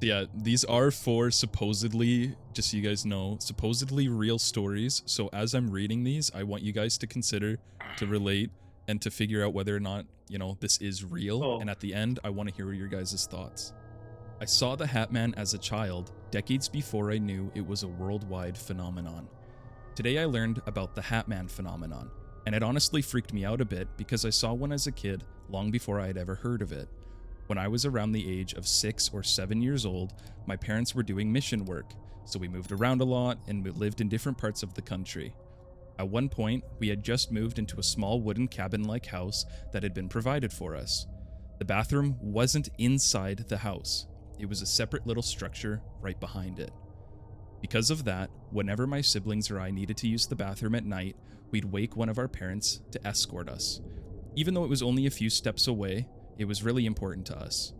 Yeah, these are four supposedly, just so you guys know, supposedly real stories. So as I'm reading these, I want you guys to consider, to relate, and to figure out whether or not, this is real. And Oh, at the end, I want to hear your guys' thoughts. I saw the Hat Man as a child, decades before I knew it was a worldwide phenomenon. Today I learned about the Hat Man phenomenon, and it honestly freaked me out a bit because I saw one as a kid long before I had ever heard of it. When I was around the age of 6 or 7 years old, my parents were doing mission work, so we moved around a lot and we lived in different parts of the country. At one point, we had just moved into a small wooden cabin-like house that had been provided for us. The bathroom wasn't inside the house. It was a separate little structure right behind it. Because of that, whenever my siblings or I needed to use the bathroom at night, we'd wake one of our parents to escort us. Even though it was only a few steps away, it was really important to us.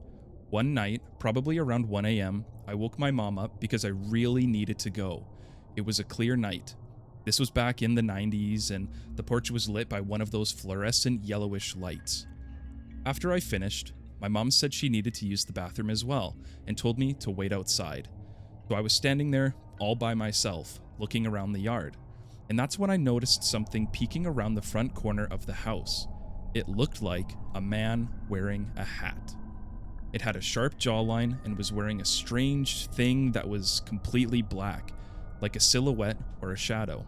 One night, probably around 1 a.m., I woke my mom up because I really needed to go. It was a clear night. This was back in the 90s, and the porch was lit by one of those fluorescent yellowish lights. After I finished, my mom said she needed to use the bathroom as well, and told me to wait outside. So I was standing there, all by myself, looking around the yard. And that's when I noticed something peeking around the front corner of the house. It looked like a man wearing a hat. It had a sharp jawline and was wearing a strange thing that was completely black, like a silhouette or a shadow.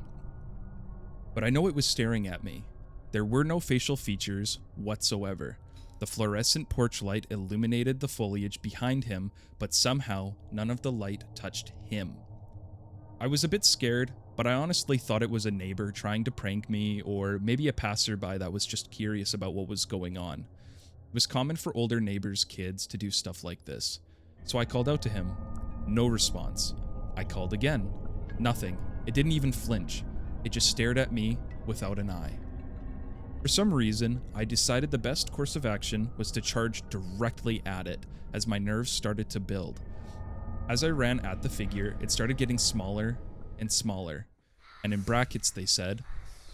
But I know it was staring at me. There were no facial features whatsoever. The fluorescent porch light illuminated the foliage behind him, but somehow none of the light touched him. I was a bit scared, but I honestly thought it was a neighbor trying to prank me, or maybe a passerby that was just curious about what was going on. It was common for older neighbors' kids to do stuff like this, so I called out to him. No response. I called again. Nothing. It didn't even flinch. It just stared at me without an eye. For some reason, I decided the best course of action was to charge directly at it, as my nerves started to build. As I ran at the figure, it started getting smaller and smaller. And in brackets they said,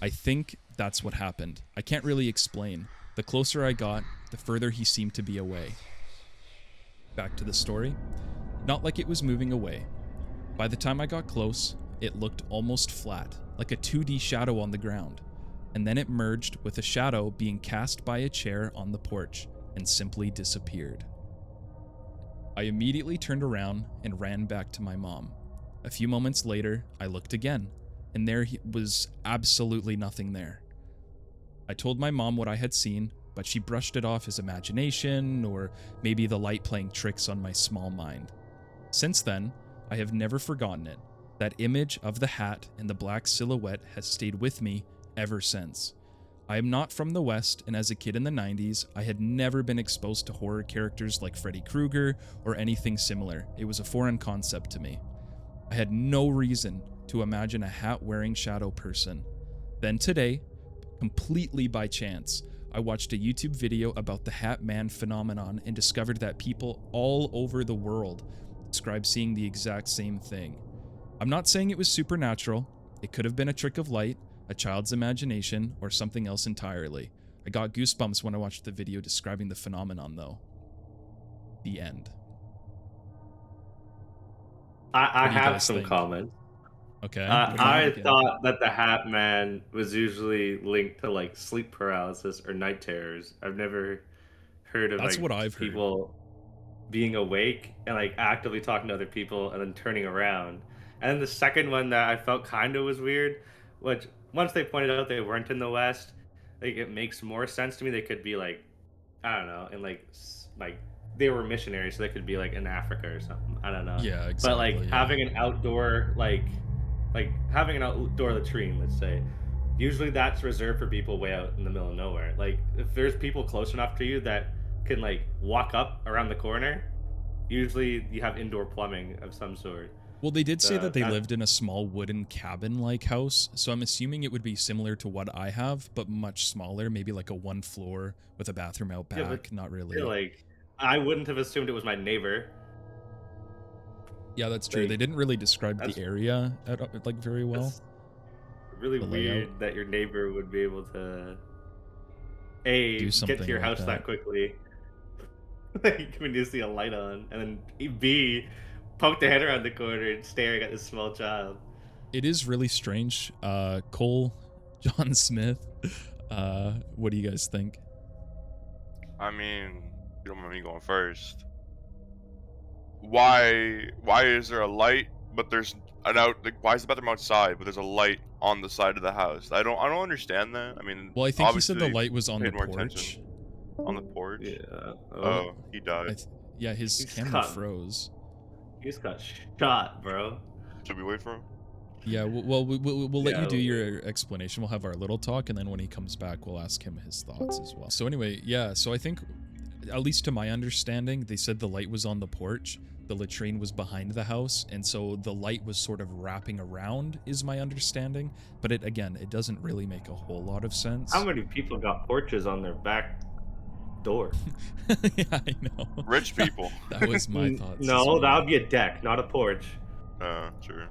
I think that's what happened. I can't really explain. The closer I got, the further he seemed to be away. Back to the story. Not like it was moving away. By the time I got close, it looked almost flat, like a 2D shadow on the ground. And then it merged with a shadow being cast by a chair on the porch and simply disappeared. I immediately turned around and ran back to my mom. A few moments later, I looked again, and there was absolutely nothing there. I told my mom what I had seen, but she brushed it off as imagination, or maybe the light playing tricks on my small mind. Since then, I have never forgotten it. That image of the hat and the black silhouette has stayed with me ever since. I am not from the West, and as a kid in the 90s, I had never been exposed to horror characters like Freddy Krueger or anything similar. It was a foreign concept to me. I had no reason to imagine a hat-wearing shadow person. Then today, completely by chance, I watched a YouTube video about the Hat Man phenomenon and discovered that people all over the world describe seeing the exact same thing. I'm not saying it was supernatural. It could have been a trick of light, a child's imagination, or something else entirely. I got goosebumps when I watched the video describing the phenomenon, though. The end. I What do you have guys some think? comments. Okay, what do you want I again? thought that the Hat Man was usually linked to like sleep paralysis or night terrors. I've never heard of That's like what I've heard. people being awake and like actively talking to other people and then turning around. And then the second one that I felt kind of was weird, which once they pointed out they weren't in the West, like it makes more sense to me. They could be like, I don't know, in like like they were missionaries, so they could be like in Africa or something. I don't know. Yeah, But like exactly, yeah. having an outdoor like having an outdoor latrine, let's say, usually that's reserved for people way out in the middle of nowhere. Like if there's people close enough to you that can like walk up around the corner, usually you have indoor plumbing of some sort. Well, they did say So that they that lived in a small wooden cabin-like house, so I'm assuming it would be similar to what I have, but much smaller, maybe like a one floor with a bathroom out yeah, but back, not yeah, really. like I wouldn't have assumed it was my neighbor. Yeah, that's true. They Like didn't really describe the that's area like very well, that's really the layout. weird that your neighbor would be able to Do a get to something your like house that. that quickly Like when you see a light on, and then B poked the head around the corner and staring at this small child. It is really strange. Cole, John Smith, what do you guys think? I mean, you don't mind me going first. Why is there a light, but there's an out? Like, why is the bathroom outside, but there's a light on the side of the house? I don't understand that. I mean, Well, I think he said the obviously light was on the paid more porch. attention. On the porch. Yeah. Oh, he died. Yeah, his He's camera cut. froze. He just got shot, bro. Should we wait for him? Yeah, we'll let Yeah, you do we'll your explanation. We'll have our little talk, and then when he comes back, we'll ask him his thoughts as well. So anyway, yeah, so I think, at least to my understanding, they said the light was on the porch, the latrine was behind the house, and so the light was sort of wrapping around, is my understanding. But it doesn't really make a whole lot of sense. How many people got porches on their back door? Yeah, I know. Rich people. That was my thoughts. as No, well. that would be a deck, not a porch. True.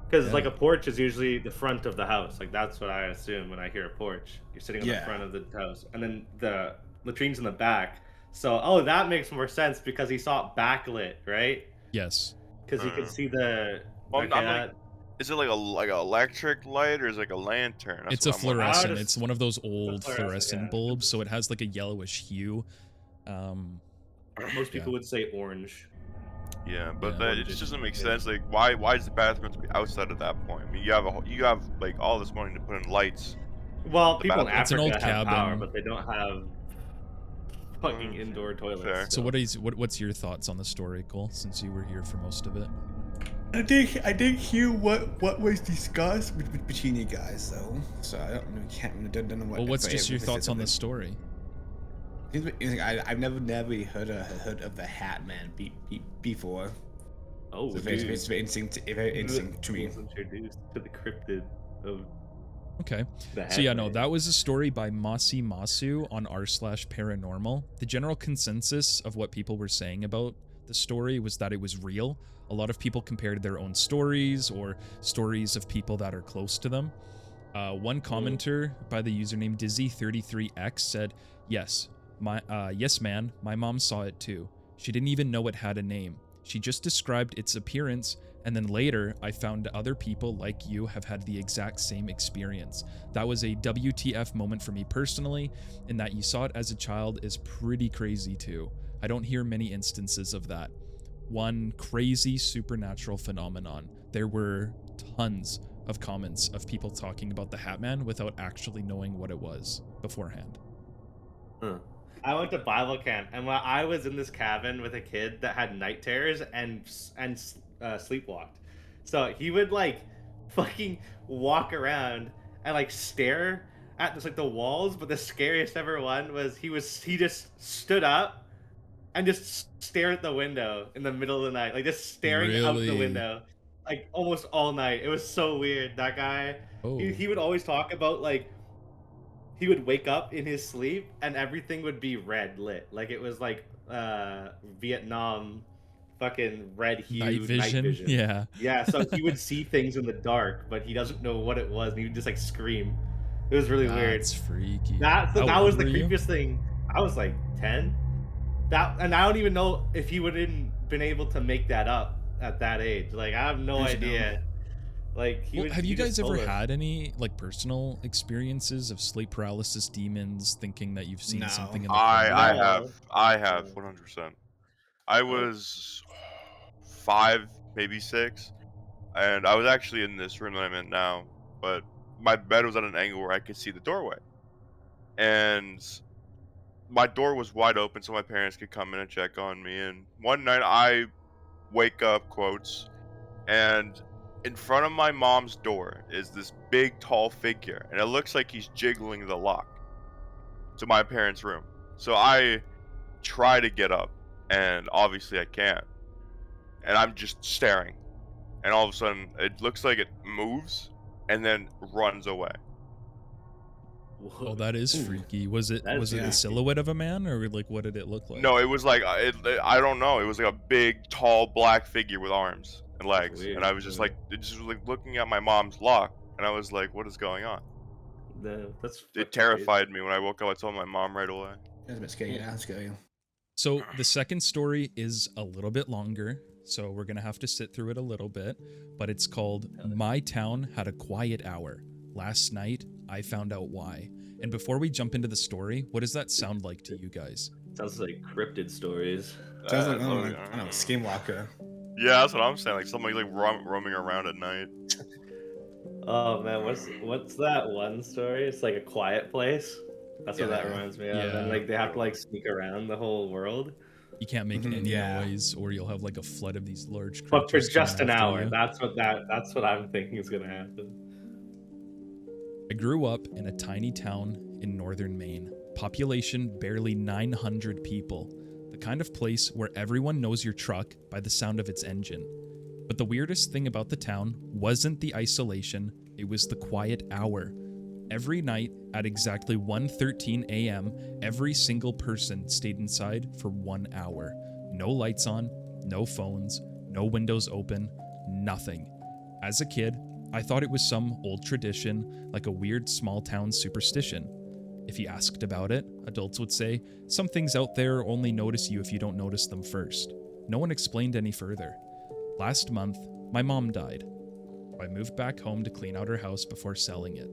Because Yeah. like a porch is usually the front of the house. Like that's what I assume when I hear a porch. You're sitting on the Yeah. front of the house, and then the latrine's in the back. So that makes more sense because he saw it backlit, right? Yes. Because he could see the. Well, okay, I'm like, is it like an electric light or is it like a lantern? That's It's a what I'm wondering. fluorescent. just- It's one of those old fluorescent, fluorescent yeah. bulbs, so it has like a yellowish hue. most people yeah. would say orange. Yeah, but Yeah. that, it just doesn't make sense. Like, why is the bathroom to be outside at that point? I mean, you have like all this money to put in lights. Well, people in bathroom. It's an Africa old have power, cabin. but they don't have fucking indoor toilets. Fair. So what's your thoughts on the story, Cole? Since you were here for most of it. I did hear what was discussed between you guys though, so I don't know what. Well, what's if- just if your it's thoughts on the something- story? I've never heard of the Hat Man before. Oh, So it's dude. very interesting to me. Was introduced to the cryptid of Okay. the So yeah, no, Hatman. that was a story by Masi Masu on r/paranormal. The general consensus of what people were saying about the story was that it was real. A lot of people compared their own stories or stories of people that are close to them. One commenter by the username Dizzy33x said, "Yes, yes, man, my mom saw it too. She didn't even know it had a name. She just described its appearance, and then later I found other people like you have had the exact same experience. That was a WTF moment for me personally, and that you saw it as a child is pretty crazy too. I don't hear many instances of that. One crazy supernatural phenomenon. There were tons of comments of people talking about the Hat Man without actually knowing what it was beforehand." I went to Bible camp, and when I was in this cabin with a kid that had night terrors and sleepwalked, so he would like fucking walk around and like stare at just like the walls. But the scariest ever one was he just stood up and just stared at the window in the middle of the night, like just staring out the Really? window, like almost all night. It was so weird. That guy, Oh, he would always talk about like he would wake up in his sleep and everything would be red lit, like it was like Vietnam fucking red hue night vision? Yeah. yeah. So he would see things in the dark, but he doesn't know what it was, and he would just like scream. It was really weird. That's freaky. That How was old the were you? creepiest thing. I was like 10. And I don't even know if he would have been able to make that up at that age. Like I have no There's no- idea. Like Have he you just guys ever told us. had any like personal experiences of sleep paralysis, demons, thinking that you've seen No. something in the I corner? I have 100%. I was 5, maybe 6, and I was actually in this room that I'm in now, but my bed was at an angle where I could see the doorway, and my door was wide open so my parents could come in and check on me. And one night I wake up, quotes, and in front of my mom's door is this big tall figure, and it looks like he's jiggling the lock to my parents' room. So I try to get up, and obviously I can't, and I'm just staring, and all of a sudden it looks like it moves and then runs away. Oh, that is Ooh. freaky. Was it That is the freaky. silhouette of a man, or like what did it look like? No, it was like I don't know. It was like a big, tall, black figure with arms and legs, weird, and I was just yeah. like, it just was like looking at my mom's lock, and I was like, "What is going on?" That's fucking It terrified me when I woke up. I told my mom right away. That's a bit scary. Yeah, that's scary. So the second story is a little bit longer, so we're gonna have to sit through it a little bit, but it's called My Town Had a Quiet Hour. Last night, I found out why. And before we jump into the story, what does that sound like to you guys? Sounds like cryptid stories. Sounds like, That's I what- don't know, Skinwalker. Yeah, that's what I'm saying. Like somebody like roaming around at night. Oh man, what's that one story? It's like a quiet place. That's what that Yeah. reminds me of. Yeah. And like they have to like sneak around the whole world, You can't make Mhm, any yeah. noise, or you'll have like a flood of these large creatures. but for coming just an after hour. you. That's what I'm thinking is gonna happen. I grew up in a tiny town in northern Maine, population barely 900 people, the kind of place where everyone knows your truck by the sound of its engine. But the weirdest thing about the town wasn't the isolation, it was the quiet hour. Every night at exactly 1:13 a.m., every single person stayed inside for 1 hour. No lights on, no phones, no windows open, nothing. As a kid, I thought it was some old tradition, like a weird small town superstition. If you asked about it, adults would say, some things out there only notice you if you don't notice them first. No one explained any further. Last month, my mom died. I moved back home to clean out her house before selling it.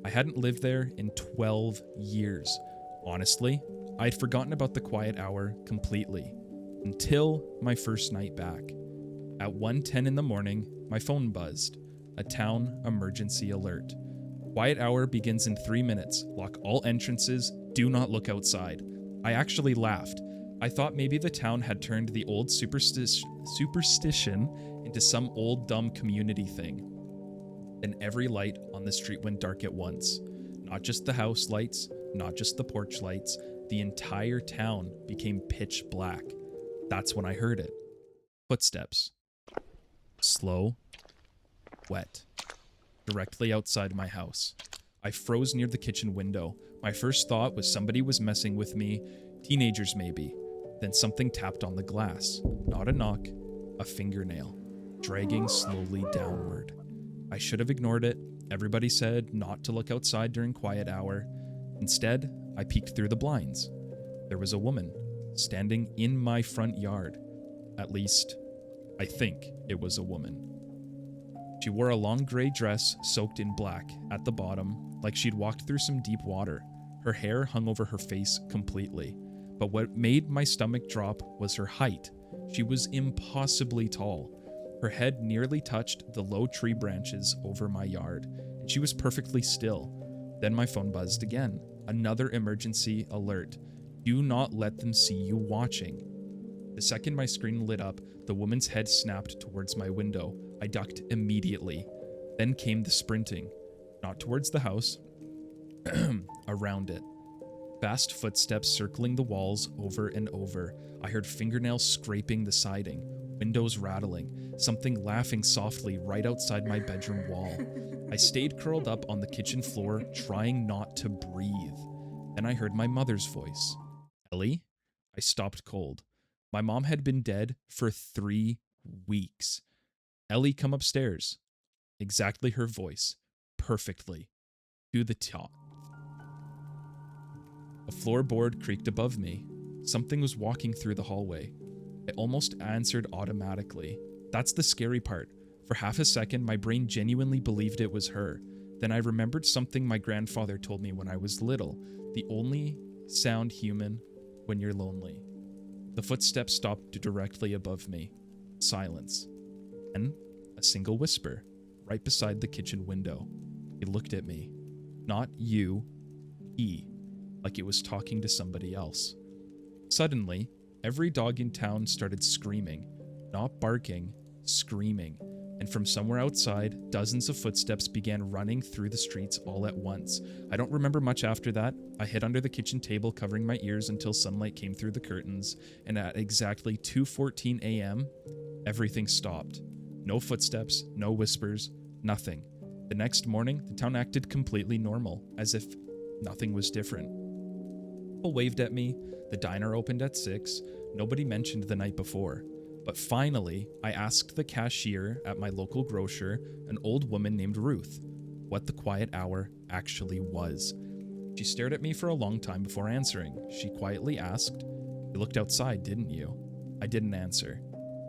I hadn't lived there in 12 years. Honestly, I had forgotten about the quiet hour completely, until my first night back. At 1:10 in the morning, my phone buzzed. A town emergency alert. Quiet hour begins in 3 minutes. Lock all entrances. Do not look outside. I actually laughed. I thought maybe the town had turned the old superstition into some old dumb community thing. Then every light on the street went dark at once. Not just the house lights, not just the porch lights. The entire town became pitch black. That's when I heard it. Footsteps. Slow. Wet. Directly outside my house. I froze near the kitchen window. My first thought was somebody was messing with me, teenagers maybe. Then something tapped on the glass. Not a knock, a fingernail, dragging slowly downward. I should have ignored it. Everybody said not to look outside during quiet hour. Instead, I peeked through the blinds. There was a woman standing in my front yard. At least, I think it was a woman. She wore a long gray dress soaked in black at the bottom, like she'd walked through some deep water. Her hair hung over her face completely. But what made my stomach drop was her height. She was impossibly tall. Her head nearly touched the low tree branches over my yard, and she was perfectly still. Then my phone buzzed again. Another emergency alert. Do not let them see you watching. The second my screen lit up, the woman's head snapped towards my window. I ducked immediately. Then came the sprinting. Not towards the house, around it. Fast footsteps circling the walls over and over. I heard fingernails scraping the siding, windows rattling, something laughing softly right outside my bedroom wall. I stayed curled up on the kitchen floor, trying not to breathe. Then I heard my mother's voice. Ellie? I stopped cold. My mom had been dead for 3 weeks. Ellie, come upstairs. Exactly her voice. Perfectly. To the top. A floorboard creaked above me. Something was walking through the hallway. I almost answered automatically. That's the scary part. For half a second, my brain genuinely believed it was her. Then I remembered something my grandfather told me when I was little. The only sound human when you're lonely. The footsteps stopped directly above me. Silence. Then, a single whisper, right beside the kitchen window. He looked at me. Not you, he, like it was talking to somebody else. Suddenly, every dog in town started screaming. Not barking, screaming. And from somewhere outside, dozens of footsteps began running through the streets all at once. I don't remember much after that. I hid under the kitchen table, covering my ears until sunlight came through the curtains, and at exactly 2:14 a.m., everything stopped. No footsteps, no whispers, nothing. The next morning, the town acted completely normal, as if nothing was different. People waved at me, the diner opened at 6, nobody mentioned the night before. But finally, I asked the cashier at my local grocer, an old woman named Ruth, what the quiet hour actually was. She stared at me for a long time before answering. She quietly asked, You looked outside, didn't you? I didn't answer.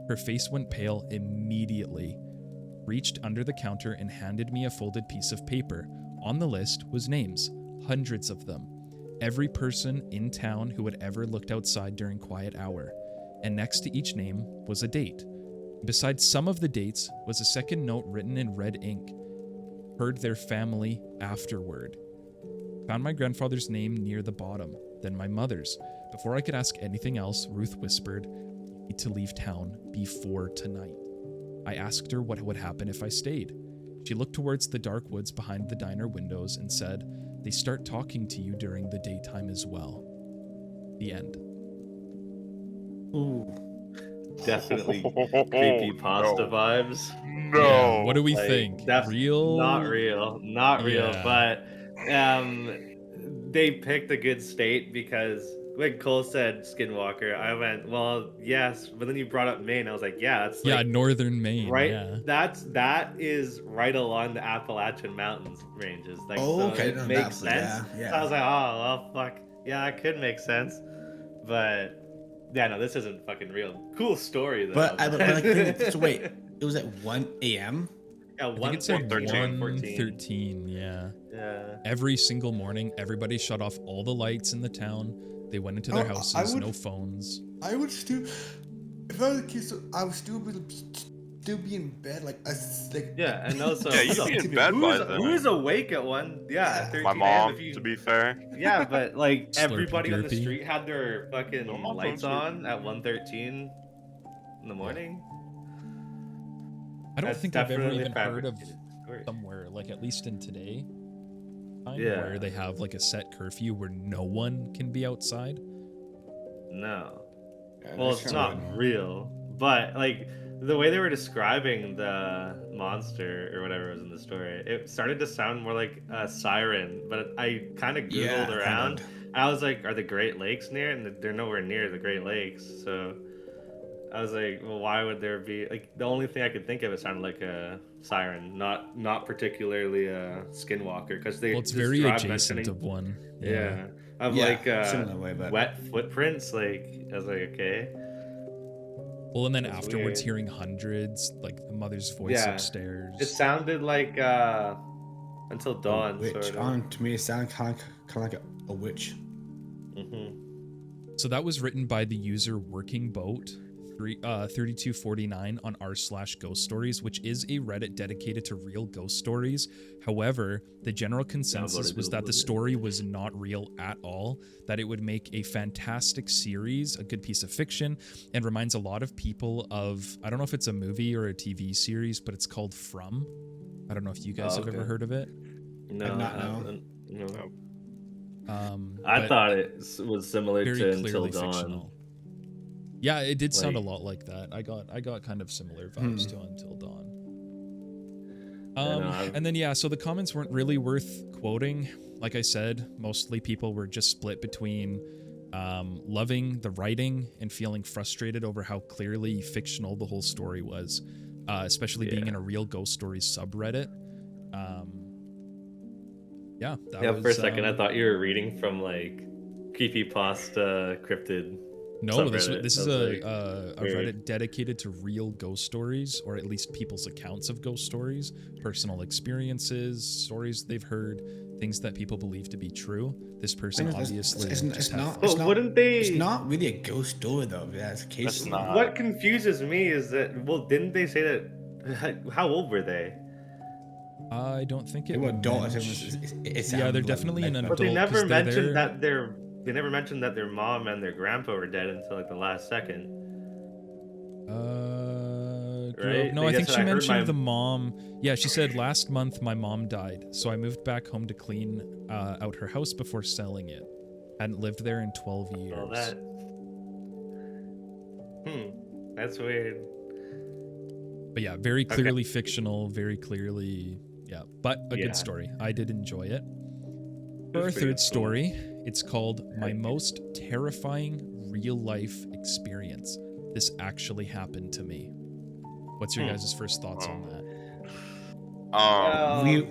Her face went pale immediately, reached under the counter and handed me a folded piece of paper. On the list was names, hundreds of them. Every person in town who had ever looked outside during quiet hour. And next to each name was a date. Besides some of the dates was a second note written in red ink. Heard their family afterward. Found my grandfather's name near the bottom, then my mother's. Before I could ask anything else, Ruth whispered, "You need to leave town before tonight." I asked her what would happen if I stayed. She looked towards the dark woods behind the diner windows and said, "They start talking to you during the daytime as well." The end. Ooh. Definitely creepy pasta No. vibes. No. Yeah, what do we Like, think? That's Real? not real. Not real. Yeah. But they picked a good state because when Cole said Skinwalker, I went, well, yes. But then you brought up Maine. I was like, yeah, that's Yeah, like, northern Maine. right. Yeah. That is right along the Appalachian Mountains ranges. Like, Oh, so okay, it no, makes that- yeah, sense. yeah. So I was like, oh well, fuck. Yeah, it could make sense. But yeah, no, this isn't fucking real. Cool story though. But like, so wait, it was at 1 a.m. Yeah, I think it said 1:13, 1:13, yeah. Yeah. Every single morning, everybody shut off all the lights in the town. They went into their Oh, I houses, would- no phones. I would still, if I was a kid, so I would still be in bed, like Yeah, and also Yeah, you'd be in bed by then. who's awake at 1? Yeah, 13 My a.m. mom, if you, to be fair. Yeah, but like Slurpy everybody on the Gerpy. street had their fucking No, my lights phone's on at 1:13 in the morning. I don't That's think I've ever definitely even heard of fabricated story. somewhere, like at least in today, time, Yeah. where they have like a set curfew where no one can be outside. No. Well, it's not real, but like the way they were describing the monster or whatever was in the story, it started to sound more like a siren. But I kind of googled around. I was like, "Are the Great Lakes near?" And they're nowhere near the Great Lakes. So I was like, "Well, why would there be like the only thing I could think of? It sounded like a siren, not particularly a skinwalker, because they Well, it's very described adjacent mentioning- of one. yeah, of Yeah, like similar way, but- wet footprints. Like I was like, okay. Well, and then That's afterwards, weird. hearing hundreds, like the mother's voice Yeah. upstairs. It sounded like Until Dawn. Witch. Sort of. To me, it sounded kind of like a witch. Mm-hmm. So that was written by the user Working Boat 3249 on r/ghost stories, which is a Reddit dedicated to real ghost stories. However, the general consensus was that the story was not real at all, that it would make a fantastic series, a good piece of fiction, and reminds a lot of people of, I don't know if it's a movie or a TV series, but it's called From. I don't know if you guys have ever heard of it. No, I've not I known. haven't. No. I I thought it was similar very to Until clearly Dawn. fictional. Yeah, it did sound a Like- lot like that. I got kind of similar vibes to Until Dawn. And then yeah, so the comments weren't really worth quoting. Like I said, mostly people were just split between loving the writing and feeling frustrated over how clearly fictional the whole story was, especially being in a real ghost stories subreddit. Yeah, that Yeah, was, for a second I thought you were reading from like creepypasta cryptid. No, this subreddit. is I was a like, weird. Reddit dedicated to real ghost stories, or at least people's accounts of ghost stories, personal experiences, stories they've heard, things that people believe to be true. This person obviously It's not. But wouldn't they? It's not really a ghost story though. That's the case. That's not. What confuses me is that, well, didn't they say that? How old were they? I don't think They it were would adults. Yeah, they're definitely an But they adult, never 'cause they're mentioned there. that they never mentioned that their mom and their grandpa were dead until like the last second. Right? No, I That's think what she I heard mentioned the mom. Yeah, she said last month my mom died, so I moved back home to clean out her house before selling it. Hadn't lived there in 12 years. All that. That's weird. But yeah, very clearly fictional, very clearly, yeah, but a Yeah. good story. I did enjoy it. For our pretty third cool. story, it's called My Most Terrifying Real Life Experience. This actually happened to me. What's your guys' first thoughts on that?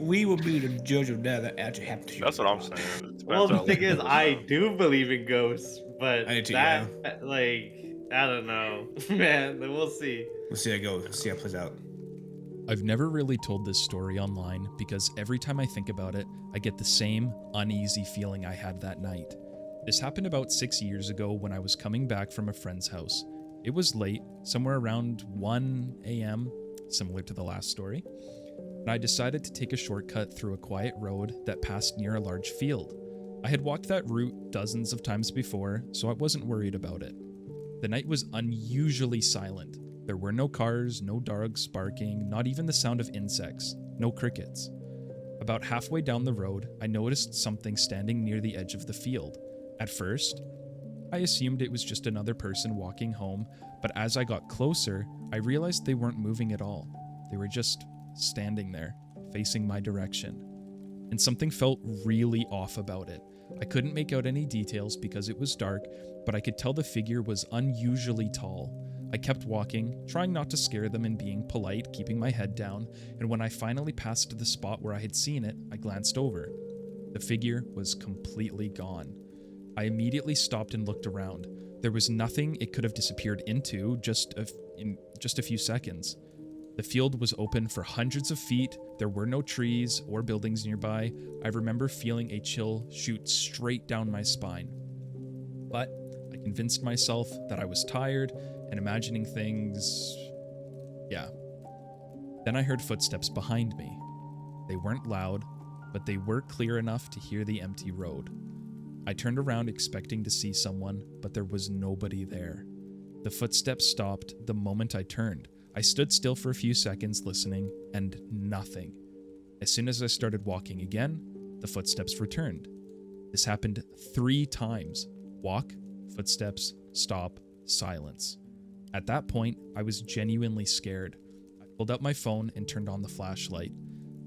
We will be the judge of that actually happened to you. That's what I'm saying. It depends Well, the on thing what is, it I do believe in ghosts, But I need to, that, like, I don't know, man. We'll see. We'll see how it goes. We'll see how it plays out. I've never really told this story online because every time I think about it, I get the same uneasy feeling I had that night. This happened about 6 years ago when I was coming back from a friend's house. It was late, somewhere around 1 a.m., similar to the last story, and I decided to take a shortcut through a quiet road that passed near a large field. I had walked that route dozens of times before, so I wasn't worried about it. The night was unusually silent. There were no cars, no dogs barking, not even the sound of insects, no crickets. About halfway down the road, I noticed something standing near the edge of the field. At first, I assumed it was just another person walking home, but as I got closer, I realized they weren't moving at all. They were just standing there, facing my direction. And something felt really off about it. I couldn't make out any details because it was dark, but I could tell the figure was unusually tall. I kept walking, trying not to scare them and being polite, keeping my head down, and when I finally passed the spot where I had seen it, I glanced over. The figure was completely gone. I immediately stopped and looked around. There was nothing it could have disappeared into in just a few seconds. The field was open for hundreds of feet. There were no trees or buildings nearby. I remember feeling a chill shoot straight down my spine. But I convinced myself that I was tired and imagining things. Yeah. Then I heard footsteps behind me. They weren't loud, but they were clear enough to hear the empty road. I turned around expecting to see someone, but there was nobody there. The footsteps stopped the moment I turned. I stood still for a few seconds listening, and nothing. As soon as I started walking again, the footsteps returned. This happened 3 times. Walk, footsteps, stop, silence. At that point, I was genuinely scared. I pulled out my phone and turned on the flashlight.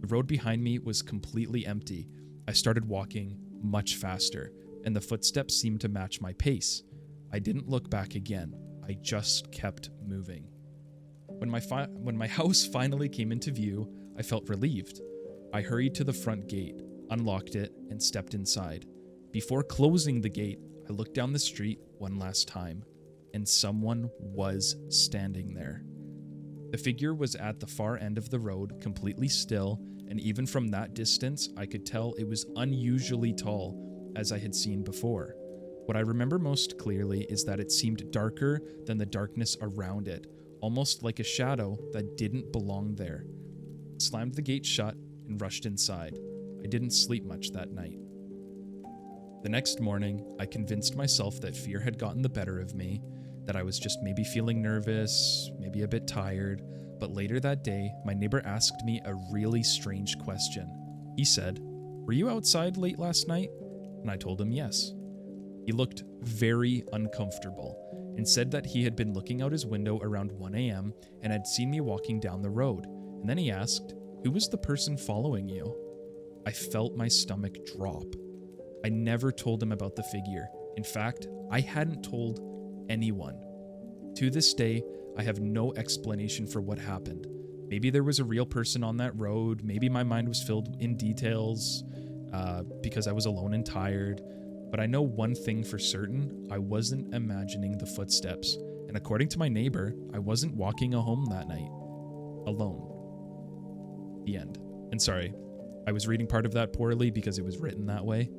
The road behind me was completely empty. I started walking much faster, and the footsteps seemed to match my pace. I didn't look back again. I just kept moving. When my house finally came into view, I felt relieved. I hurried to the front gate, unlocked it, and stepped inside. Before closing the gate, I looked down the street one last time, and someone was standing there. The figure was at the far end of the road, completely still, and even from that distance, I could tell it was unusually tall, as I had seen before. What I remember most clearly is that it seemed darker than the darkness around it, almost like a shadow that didn't belong there. I slammed the gate shut and rushed inside. I didn't sleep much that night. The next morning, I convinced myself that fear had gotten the better of me, that I was just maybe feeling nervous, maybe a bit tired, but later that day, my neighbor asked me a really strange question. He said, "Were you outside late last night?" And I told him yes. He looked very uncomfortable and said that he had been looking out his window around 1 a.m. and had seen me walking down the road. And then he asked, "Who was the person following you?" I felt my stomach drop. I never told him about the figure. In fact, I hadn't told anyone. To this day, I have no explanation for what happened. Maybe there was a real person on that road. Maybe my mind was filled in details because I was alone and tired. But I know one thing for certain, I wasn't imagining the footsteps. And according to my neighbor, I wasn't walking home that night alone. The end. And sorry, I was reading part of that poorly because it was written that way.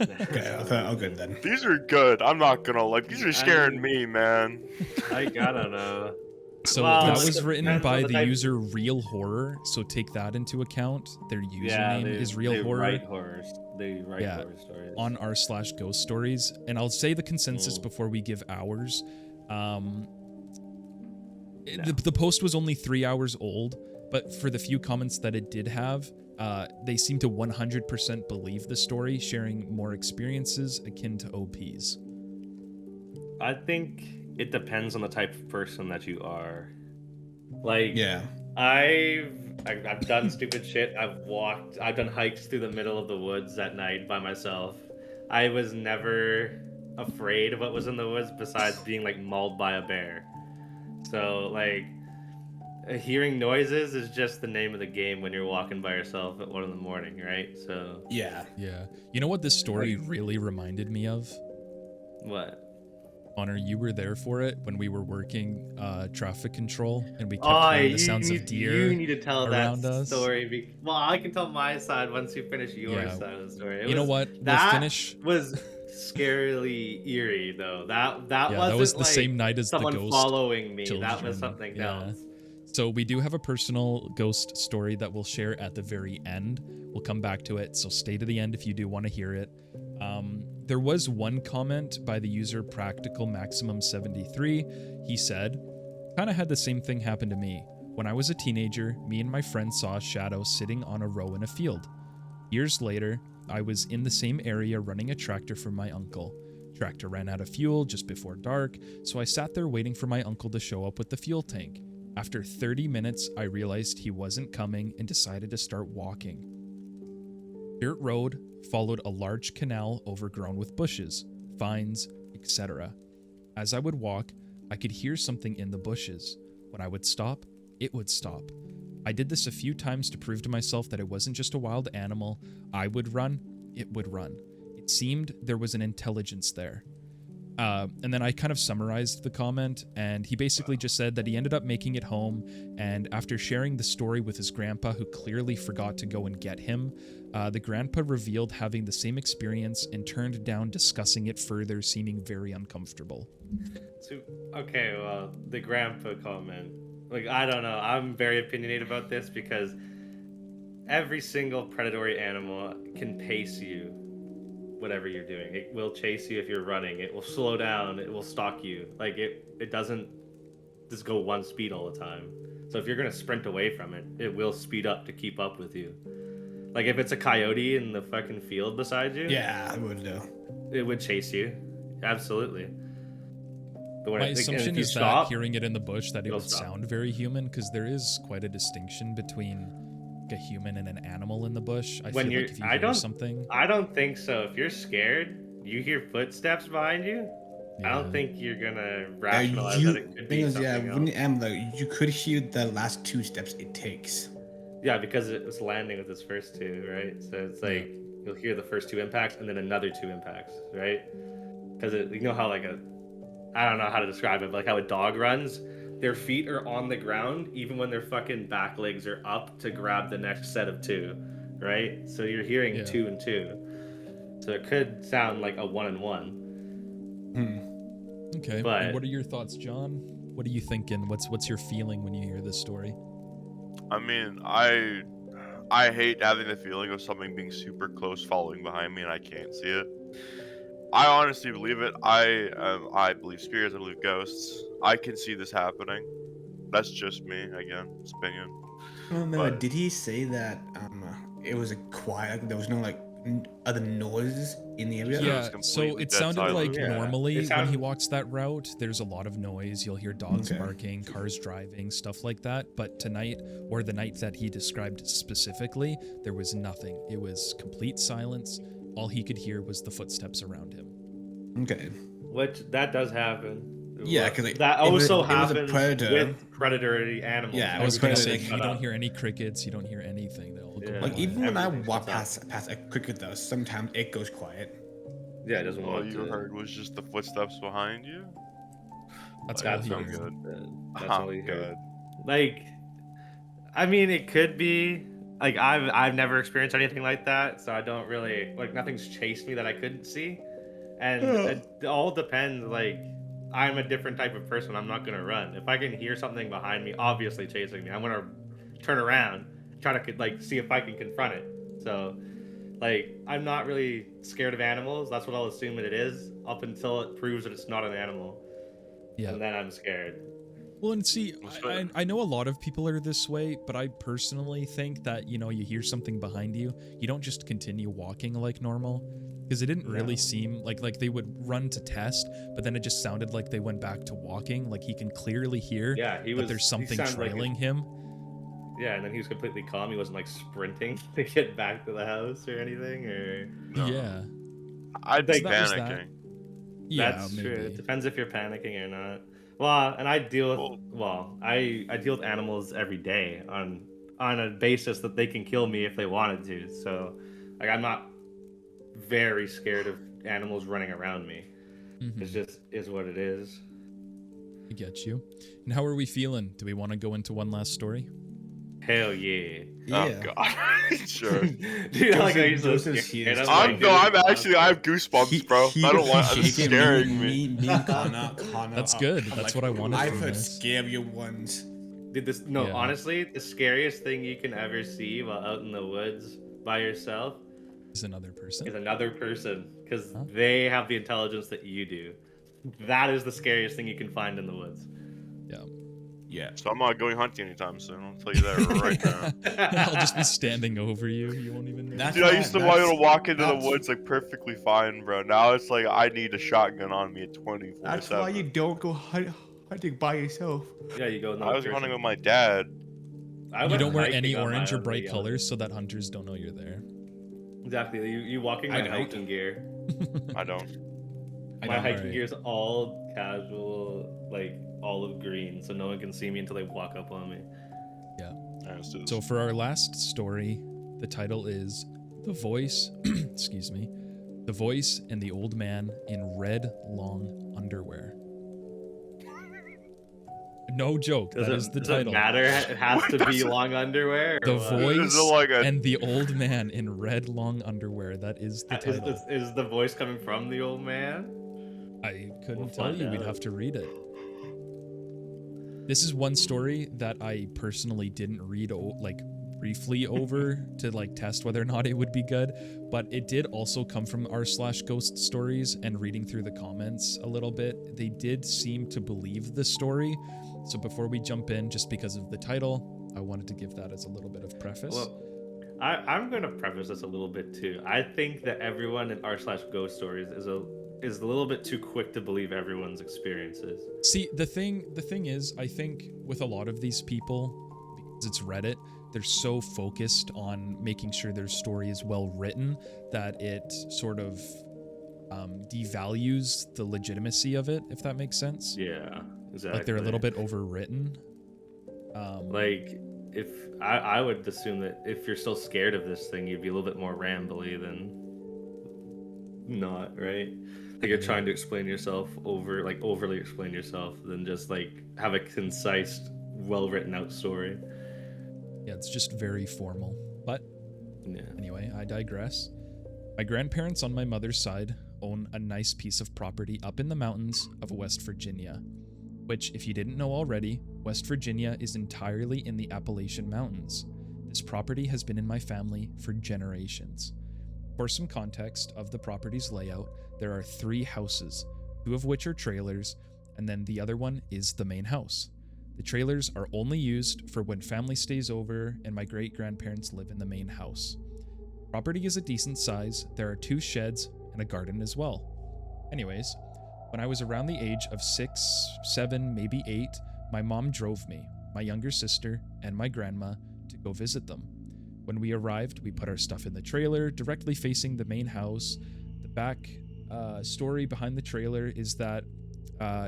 Okay, I'll good then. These are good. I'm not gonna like. These are scaring me, man. I don't know. So Well, that it was written depends by on the the type- user Real Horror, so take that into account. Their username is Real they Horror write horrors. They write Yeah, horror stories. on r/ghost stories. And I'll say the consensus before we give ours. The post was only 3 hours old, but for the few comments that it did have, they seem to 100% believe the story, sharing more experiences akin to OP's. I think it depends on the type of person that you are. Like, Yeah. I've done stupid shit. I've done hikes through the middle of the woods at night by myself. I was never afraid of what was in the woods besides being like mauled by a bear. So like hearing noises is just the name of the game when you're walking by yourself at 1 a.m, right? So Yeah. Yeah. You know what this story really reminded me of? What? Honor, you were there for it when we were working traffic control, and we kept Oh, hearing the you sounds need of deer you need to tell that around us. story. Well, I can tell my side once you finish your Yeah. side of the story. You know what? We'll That finish. was scarily eerie though. That Yeah, wasn't that was the like same night as the someone ghost following me. children. That was something Yeah. else. So we do have a personal ghost story that we'll share at the very end. We'll come back to it, so stay to the end if you do want to hear it. There was one comment by the user Practical Maximum 73. He said, "Kind of had the same thing happen to me. When I was a teenager, me and my friend saw a shadow sitting on a row in a field. Years later, I was in the same area running a tractor for my uncle. Tractor ran out of fuel just before dark, so I sat there waiting for my uncle to show up with the fuel tank. After 30 minutes, I realized he wasn't coming and decided to start walking. Dirt road followed a large canal overgrown with bushes, vines, etc. As I would walk, I could hear something in the bushes. When I would stop, it would stop. I did this a few times to prove to myself that it wasn't just a wild animal. I would run, it would run. It seemed there was an intelligence there." And then I kind of summarized the comment, and he basically just said that he ended up making it home, and after sharing the story with his grandpa, who clearly forgot to go and get him, the grandpa revealed having the same experience and turned down discussing it further, seeming very uncomfortable. So, okay, well, the grandpa comment. Like, I don't know. I'm very opinionated about this because every single predatory animal can pace you, whatever you're doing. It will chase you if you're running. It will slow down. It will stalk you. Like, it doesn't just go one speed all the time. So if you're going to sprint away from it, it will speed up to keep up with you. Like, if it's a coyote in the fucking field beside you, Yeah, I would know. it would chase you. Absolutely. But when My and if assumption you is stop, that hearing it in the bush that it it'll would stop. sound very human, because there is quite a distinction between a human and an animal in the bush. I When feel you're, like if you I hear don't, something, I don't think so. If you're scared, you hear footsteps behind you. I yeah. don't think you're gonna rationalize you, that it could thing be is, something yeah, else. when you could hear the last two steps it takes. Yeah, because it was landing with its first two, right? So it's like you'll hear the first two impacts and then another two impacts, right? Because you know how I don't know how to describe it, but like how a dog runs, their feet are on the ground even when their fucking back legs are up to grab the next set of two, right? So you're hearing Yeah. 2 and 2. So it could sound like a 1 and 1. Okay. But- And what are your thoughts, John? What are you thinking? What's your feeling when you hear this story? I mean, I hate having the feeling of something being super close following behind me and I can't see it. I honestly believe it. I believe spirits. I believe ghosts. I can see this happening. That's just me, again. It's opinion. But- Did he say that it was a quiet? Like, there was no like other noises in the area? Yeah, it Yeah, was so completely it dead sounded silent. like Yeah, normally it when he sound- walks that route, there's a lot of noise. You'll hear dogs Okay. barking, cars driving, stuff like that. But tonight, or the night that he described specifically, there was nothing. It was complete silence. All he could hear was the footsteps around him. Okay. Which that does happen. Yeah, 'cause, like, that it was- also it was a happens predator. with predatory animals. Yeah, I was Everything gonna else say, is you shut don't up. hear any crickets, you don't hear anything. They'll go Yeah. Like, quiet. even when I Everything's walk shut up. past a cricket though, sometimes it goes quiet. Yeah, it doesn't All want you to. heard was just the footsteps behind you. That's all That's he so heard. good. That's I'm all you heard. good. Like, I mean, it could be. Like, I've never experienced anything like that, so I don't really like. Nothing's chased me that I couldn't see, and it all depends. Like, I'm a different type of person. I'm not gonna run. If I can hear something behind me, obviously chasing me, I'm gonna turn around, try to like see if I can confront it. So, like, I'm not really scared of animals. That's what I'll assume it is, up until it proves that it's not an animal, Yeah. and then I'm scared. Well, and see, That's I fair. know a lot of people are this way, but I personally think that, you know, you hear something behind you, you don't just continue walking like normal, because it didn't really No. seem like they would run to test, but then it just sounded like they went back to walking. Like he can clearly hear Yeah, he that was. there's he something sounded like trailing him. Yeah, and then he was completely calm. He wasn't like sprinting to get back to the house or anything. Or No. Yeah. I'd be So that was that. panicking. Yeah, that's maybe. true. It depends if you're panicking or not. Well, and I deal with I deal with animals every day on a basis that they can kill me if they wanted to. So, like, I'm not very scared of animals running around me. Mhm. It's just is what it is. I get you. And how are we feeling? Do we want to go into one last story? Hell yeah. Oh god. Sure. Dude, like I used to Joseph's scared. here. I'm actually I have goosebumps, bro. I don't want it's shaking scaring me. Me and Connor, That's good. That's what I wanted I've from heard this. scarier ones. Dude, Yeah. honestly, the scariest thing you can ever see while out in the woods by yourself Is another person. is another person, because Huh? they have the intelligence that you do. That is the scariest thing you can find in the woods. Yeah. Yeah. So I'm not going hunting anytime soon. I'll tell you that right now. I'll just be standing over you. You won't even know. That's Dude, I used to be able to walk into the that's- woods like perfectly fine, bro. Now it's like I need a shotgun on me at 24/7. That's why you don't go hunting by yourself. Yeah, you go. I was hunting with my dad. You don't wear any orange or bright colors so that hunters don't know you're there. Exactly. You walking I my don't. hiking gear. I don't. My hiking Alright. gear is all casual, like olive green, so no one can see me until they walk up on me. Yeah, let's do this. So for our last story, the title is The Voice, excuse me, The Voice and the Old Man in Red Long Underwear. No joke, that is the does title. it matter? It has to be long underwear. Or The what? Voice Is it like a- and the Old Man in Red Long Underwear. That is the title. Is the voice coming from the old man? I couldn't We'll tell find you. We'd out. have to read it. This is one story that I personally didn't read briefly over to like test whether or not it would be good, but it did also come from r/ghost stories, and reading through the comments a little bit, they did seem to believe the story. So before we jump in, just because of the title, I wanted to give that as a little bit of preface. Well, I'm going to preface this a little bit too. I think that everyone in r/ghost stories is a little bit too quick to believe everyone's experiences. See, the thing is, I think with a lot of these people, because it's Reddit, they're so focused on making sure their story is well written that it sort of devalues the legitimacy of it, if that makes sense. Yeah, exactly. Like they're a little bit overwritten. Like, if I would assume that if you're still scared of this thing, you'd be a little bit more rambly than not, right? Like you're trying to explain yourself overly explain yourself than just like have a concise, well written out story. Yeah, it's just very formal. But Yeah. anyway, I digress. My grandparents on my mother's side own a nice piece of property up in the mountains of West Virginia, which, if you didn't know already, West Virginia is entirely in the Appalachian Mountains. This property has been in my family for generations. For some context of the property's layout, there are 3 houses, 2 of which are trailers, and then the other one is the main house. The trailers are only used for when family stays over and my great-grandparents live in the main house. Property is a decent size. There are 2 sheds and a garden as well. Anyways, when I was around the age of 6, 7, maybe 8, my mom drove me, my younger sister, and my grandma to go visit them. When we arrived, we put our stuff in the trailer, directly facing the main house. The back story behind the trailer is that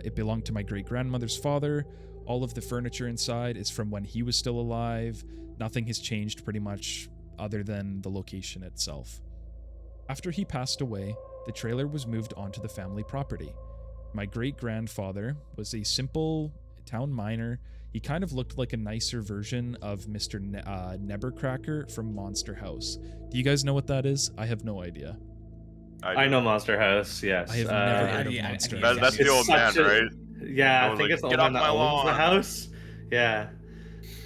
it belonged to my great-grandmother's father. All of the furniture inside is from when he was still alive. Nothing has changed pretty much other than the location itself. After he passed away, the trailer was moved onto the family property. My great-grandfather was a simple town miner. He kind of looked like a nicer version of Mr. Nebercracker from Monster House. Do you guys know what that is? I have no idea. I know Monster House, yes. I have never heard of yeah, Monster yeah, House. That's the It's old man, such a- right? Yeah, I I was think like, it's the "Get old man off that my owns the lawn." house. Yeah.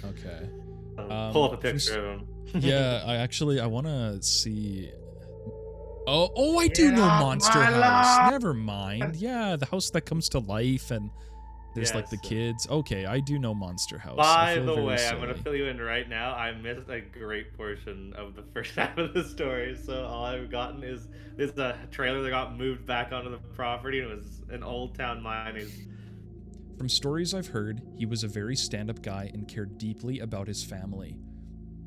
Okay. Pull up a from picture of him. Yeah, I want to see. Oh, I do Get know off Monster my House. lawn. Never mind. Yeah, the house that comes to life and there's like the Yes. kids. Okay, I do know Monster House. I By feel the very way, I'm gonna silly. fill you in right now. I missed a great portion of the first half of the story, so all I've gotten is a trailer that got moved back onto the property, and it was an old town mining. From stories I've heard, he was a very stand-up guy and cared deeply about his family.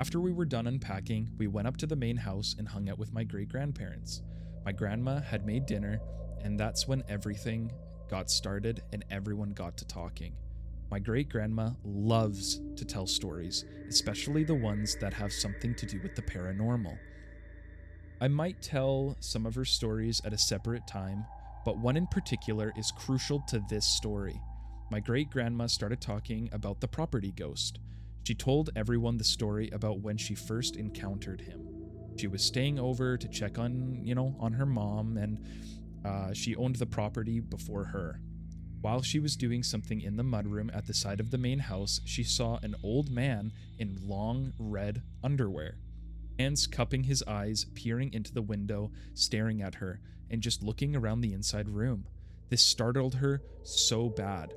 After we were done unpacking, we went up to the main house and hung out with my great-grandparents. My grandma had made dinner, and that's when everything got started and everyone got to talking. My great-grandma loves to tell stories, especially the ones that have something to do with the paranormal. I might tell some of her stories at a separate time, but one in particular is crucial to this story. My great-grandma started talking about the property ghost. She told everyone the story about when she first encountered him. She was staying over to check on her mom, and she owned the property before her. While she was doing something in the mudroom at the side of the main house, she saw an old man in long red underwear, hands cupping his eyes, peering into the window, staring at her, and just looking around the inside room. This startled her so bad.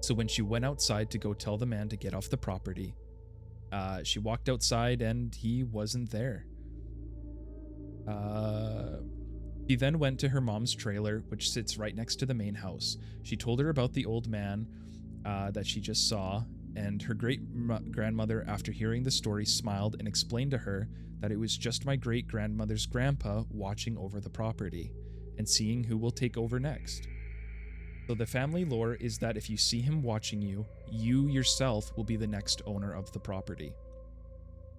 So when she went outside to go tell the man to get off the property, she walked outside and he wasn't there. She then went to her mom's trailer, which sits right next to the main house. She told her about the old man that she just saw, and her great-grandmother, after hearing the story, smiled and explained to her that it was just my great-grandmother's grandpa watching over the property and seeing who will take over next. So the family lore is that if you see him watching you, you yourself will be the next owner of the property.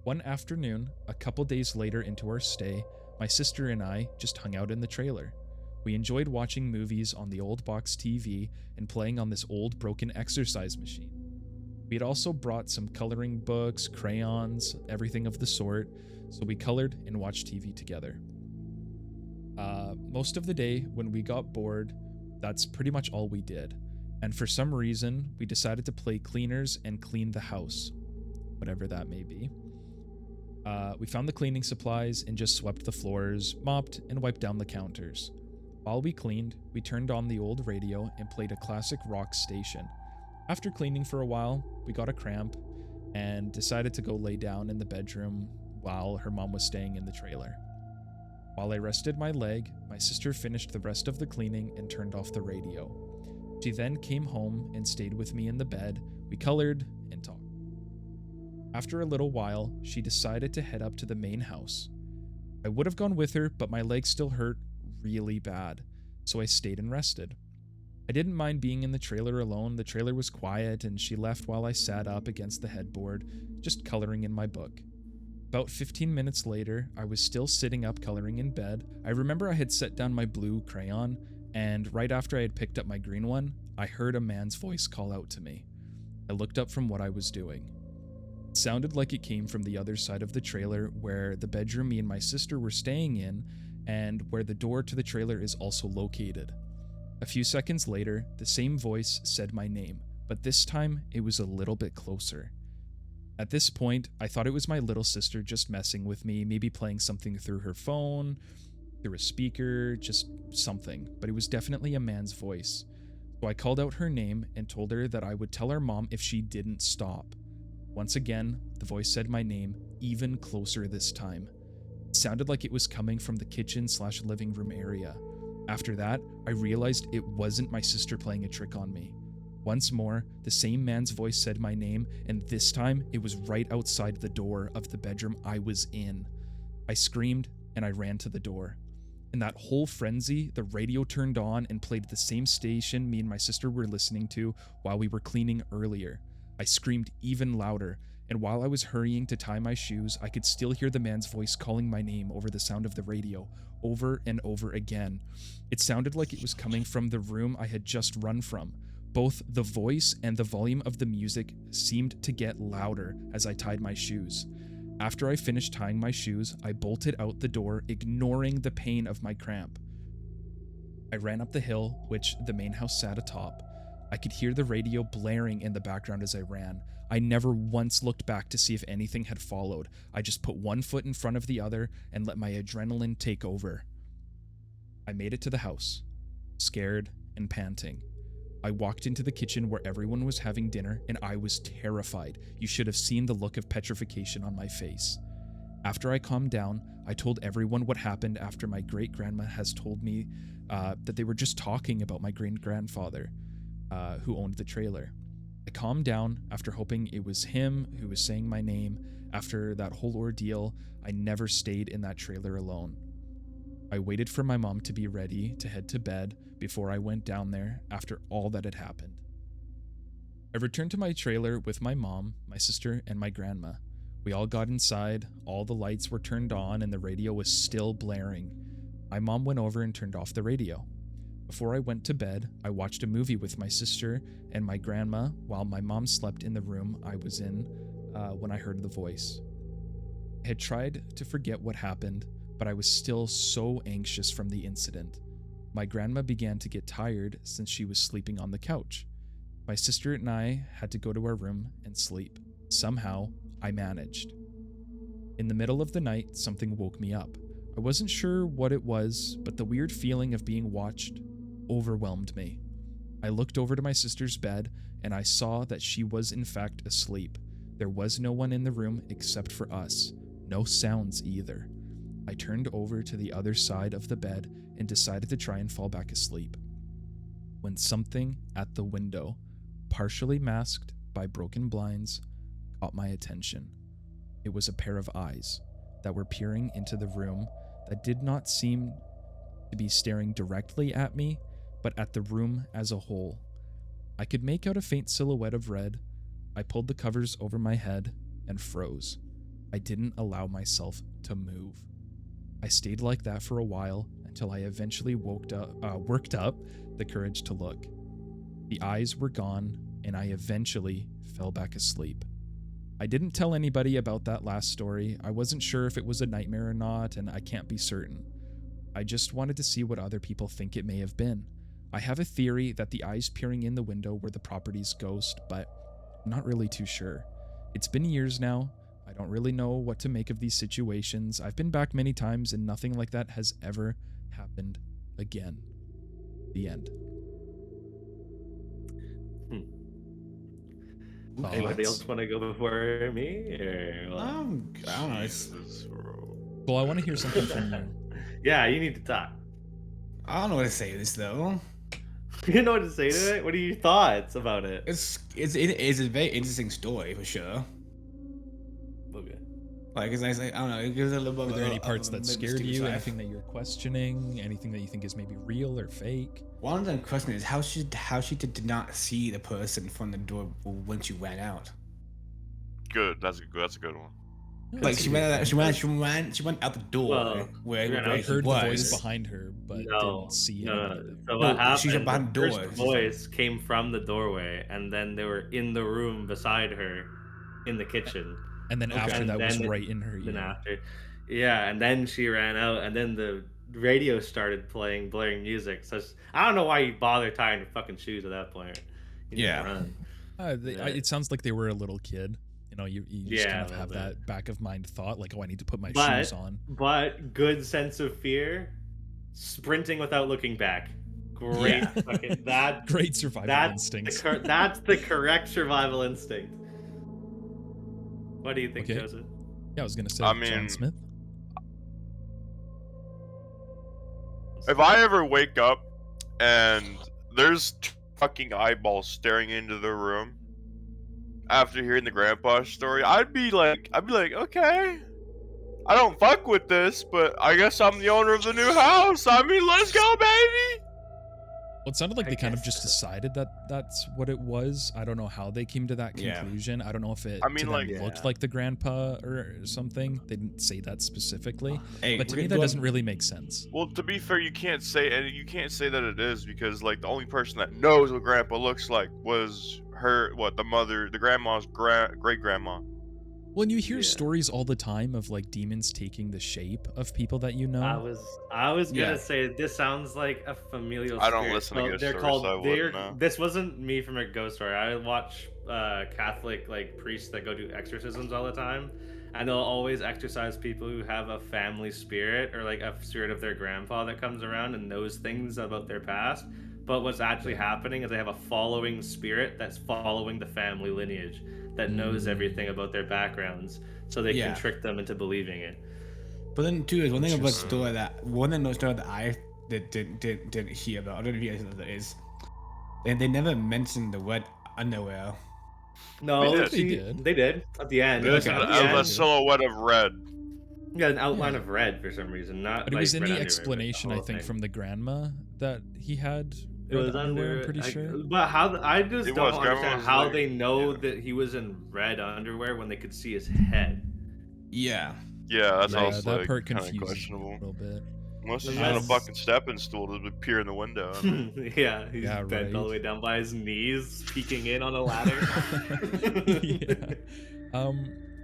One afternoon, a couple days later into our stay, my sister and I just hung out in the trailer. We enjoyed watching movies on the old box TV and playing on this old broken exercise machine. We had also brought some coloring books, crayons, everything of the sort, so we colored and watched TV together. Most of the day, when we got bored, that's pretty much all we did. And for some reason, we decided to play cleaners and clean the house, whatever that may be. We found the cleaning supplies and just swept the floors, mopped, and wiped down the counters. While we cleaned, we turned on the old radio and played a classic rock station. After cleaning for a while, we got a cramp and decided to go lay down in the bedroom while her mom was staying in the trailer. While I rested my leg, my sister finished the rest of the cleaning and turned off the radio. She then came home and stayed with me in the bed. We colored and talked. After a little while, she decided to head up to the main house. I would have gone with her, but my leg still hurt really bad, so I stayed and rested. I didn't mind being in the trailer alone. The trailer was quiet, and she left while I sat up against the headboard, just coloring in my book. About 15 minutes later, I was still sitting up coloring in bed. I remember I had set down my blue crayon, and right after I had picked up my green one, I heard a man's voice call out to me. I looked up from what I was doing. It sounded like it came from the other side of the trailer, where the bedroom me and my sister were staying in, and where the door to the trailer is also located. A few seconds later, the same voice said my name, but this time it was a little bit closer. At this point, I thought it was my little sister just messing with me, maybe playing something through her phone, through a speaker, just something, but it was definitely a man's voice. So I called out her name and told her that I would tell our mom if she didn't stop. Once again, the voice said my name, even closer this time. It sounded like it was coming from the kitchen/living room area. After that, I realized it wasn't my sister playing a trick on me. Once more, the same man's voice said my name, and this time it was right outside the door of the bedroom I was in. I screamed and I ran to the door. In that whole frenzy, the radio turned on and played the same station me and my sister were listening to while we were cleaning earlier. I screamed even louder, and while I was hurrying to tie my shoes, I could still hear the man's voice calling my name over the sound of the radio, over and over again. It sounded like it was coming from the room I had just run from. Both the voice and the volume of the music seemed to get louder as I tied my shoes. After I finished tying my shoes, I bolted out the door, ignoring the pain of my cramp. I ran up the hill, which the main house sat atop. I could hear the radio blaring in the background as I ran. I never once looked back to see if anything had followed. I just put one foot in front of the other and let my adrenaline take over. I made it to the house, scared and panting. I walked into the kitchen where everyone was having dinner, and I was terrified. You should have seen the look of petrification on my face. After I calmed down, I told everyone what happened after my great-grandma has told me that they were just talking about my great-grandfather, who owned the trailer. I calmed down after hoping it was him who was saying my name. After that whole ordeal, I never stayed in that trailer alone. I waited for my mom to be ready to head to bed before I went down there after all that had happened. I returned to my trailer with my mom, my sister, and my grandma. We all got inside, all the lights were turned on, and the radio was still blaring. My mom went over and turned off the radio. Before I went to bed, I watched a movie with my sister and my grandma while my mom slept in the room I was in when I heard the voice. I had tried to forget what happened, but I was still so anxious from the incident. My grandma began to get tired since she was sleeping on the couch. My sister and I had to go to our room and sleep. Somehow, I managed. In the middle of the night, something woke me up. I wasn't sure what it was, but the weird feeling of being watched overwhelmed me. I looked over to my sister's bed, and I saw that she was in fact asleep. There was no one in the room except for us. No sounds either. I turned over to the other side of the bed and decided to try and fall back asleep, when something at the window, partially masked by broken blinds, caught my attention. It was a pair of eyes that were peering into the room that did not seem to be staring directly at me, but at the room as a whole. I could make out a faint silhouette of red. I pulled the covers over my head and froze. I didn't allow myself to move. I stayed like that for a while until I eventually worked up the courage to look. The eyes were gone, and I eventually fell back asleep. I didn't tell anybody about that last story. I wasn't sure if it was a nightmare or not, and I can't be certain. I just wanted to see what other people think it may have been. I have a theory that the eyes peering in the window were the property's ghost, but I'm not really too sure. It's been years now. I don't really know what to make of these situations. I've been back many times, and nothing like that has ever happened again. The end. Anybody else want to go before me? Or what? I don't know. Jesus, bro. Well, I want to hear something from you. Yeah, you need to talk. I don't know what to say to this though. You know what to say to it? What are your thoughts about it? It is a very interesting story for sure. Okay. Like it's nice. Like, I don't know. It gives a little bit. Were there any parts of that a scared mysterious you? life. Anything that you're questioning? Anything that you think is maybe real or fake? One of the questions is how she did not see the person from the door when she ran out. Good. That's a good one. Like she went out the door Well, where she ran I out he heard the was. voice behind her, but didn't see anybody there. So what No, happened? she's behind the the door. first voice came from the doorway, and then they were in the room beside her, in the kitchen. And then Okay. after And that was then right in her Then ear. after, yeah, and then she ran out, and then the radio started playing, blaring music. So I don't know why you bother tying your fucking shoes at that point. You need to Yeah. run. Yeah. It sounds like they were a little kid. You know, you just Yeah, kind a of have little that back of mind thought, like, oh, I need to put my But shoes on. good sense of fear, sprinting without looking back. Great Yeah. fucking that. Great survival That's instincts. that's the correct survival instinct. What do you think, Okay. Joseph? Yeah, I was gonna say I John mean- Smith. If I ever wake up and there's two fucking eyeballs staring into the room after hearing the grandpa story, I'd be like, okay, I don't fuck with this, but I guess I'm the owner of the new house. I mean, let's go, baby. Well, it sounded like I they kind of guess just so. decided that that's what it was. I don't know how they came to that Yeah. conclusion. I don't know if it I mean, to them like- looked Yeah. like the grandpa or something. They didn't say that specifically, Hey, but to we me can that go- doesn't really make sense. Well, to be fair, you can't say that it is, because like the only person that knows what grandpa looks like was the grandma's great grandma. Well, and you hear Yeah. stories all the time of like demons taking the shape of people that you know. I was gonna Yeah. say this sounds like a familial. I don't spirit. listen to So ghost they're stories, called. so I wouldn't know. This wasn't me from a ghost story. I watch Catholic like priests that go do exorcisms all the time, and they'll always exorcise people who have a family spirit or like a spirit of their grandpa that comes around and knows things about their past. But what's actually happening is they have a following spirit that's following the family lineage that knows everything about their backgrounds, so they Yeah. can trick them into believing it. But then too is one thing about the Interesting. story that I didn't hear about. I don't know if you guys know what that is. They never mentioned the word underwear. No, They did. They did. They did at the end. Really? At Okay. the A end, silhouette of red. yeah, an outline Yeah. of red for some reason, not. But it like was in red the underwear, but the explanation, I whole think, thing. from the grandma that he had. It red was underwear, under. I'm pretty sure. But how? I just It don't was. Grandma understand was how like- they know yeah. that he was in red underwear when they could see his head. Yeah. Yeah, that's Like, also that like, part kind of confused me a questionable. little bit. Unless he's Unless- using a fucking stepping stool to appear in the window. I mean, Yeah, he's Yeah, bent all the right. way down by his knees, peeking in on a ladder. Yeah.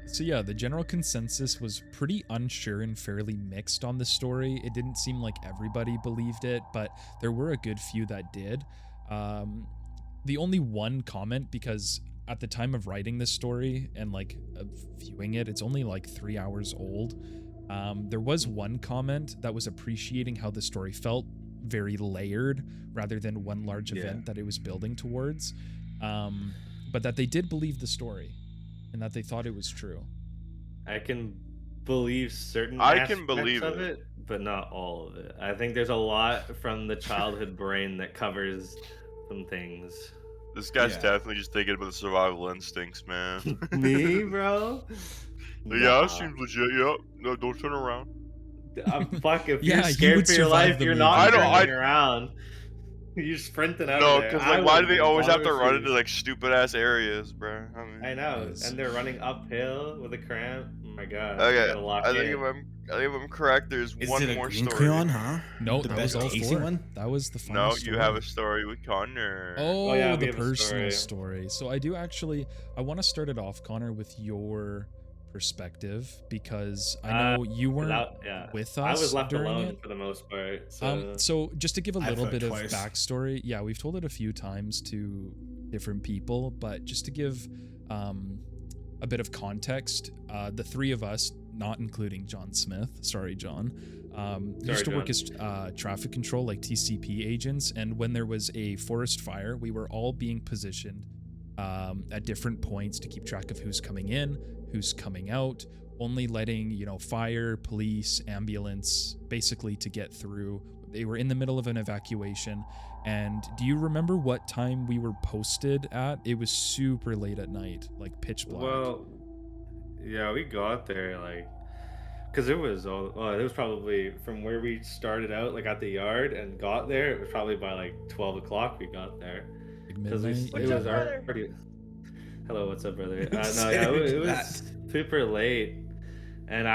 So yeah, the general consensus was pretty unsure and fairly mixed on the story. It didn't seem like everybody believed it, but there were a good few that did. The only one comment, because at the time of writing this story and like viewing it, it's only like 3 hours old. There was one comment that was appreciating how the story felt very layered rather than one large event that it was building towards. But that they did believe the story and that they thought it was true. I can believe certain I aspects can believe of it. it, but not all of it. I think there's a lot from the childhood brain that covers some things. This guy's Yeah. definitely just thinking about the survival instincts, man. Me, bro? Yeah, Nah. that seems legit. Yep. No, don't turn around. Fuck, if Yeah, you're he scared would for your survive life, the you're movie. not I don't- turning around. You're sprinting out No, of there. because I like, why do would've they been always have to run honestly- into like stupid ass areas, bro? I mean, I know, Yes. and they're running uphill with a cramp. Oh my god, Okay, you gotta lock I think in. if I'm correct, there's Is one it a more green story. crayon, huh? No, The that was best all tasting four. one? That was the final No, story. you have a story with Connor. Oh, yeah, we the have a personal story. story. So I do actually, I want to start it off, Connor, with your perspective, because I know you weren't with us I was left during alone it. for the most part. So, So just to give a I've little heard bit twice. of backstory, yeah, we've told it a few times to different people, but just to give a bit of context, the three of us, not including John Smith, sorry, John, used to work as traffic control, like TCP agents, and when there was a forest fire, we were all being positioned at different points to keep track of who's coming in, who's coming out, only letting, fire, police, ambulance, basically to get through. They were in the middle of an evacuation. And do you remember what time we were posted at? It was super late at night, like pitch black. well, yeah, we got there because it was it was probably from where we started out, like at the yard, and got there. It was probably by like 12 o'clock we got there. Like Because midnight. it yeah. was already. Hello, what's up, brother? No, Say yeah, it that. was super late, and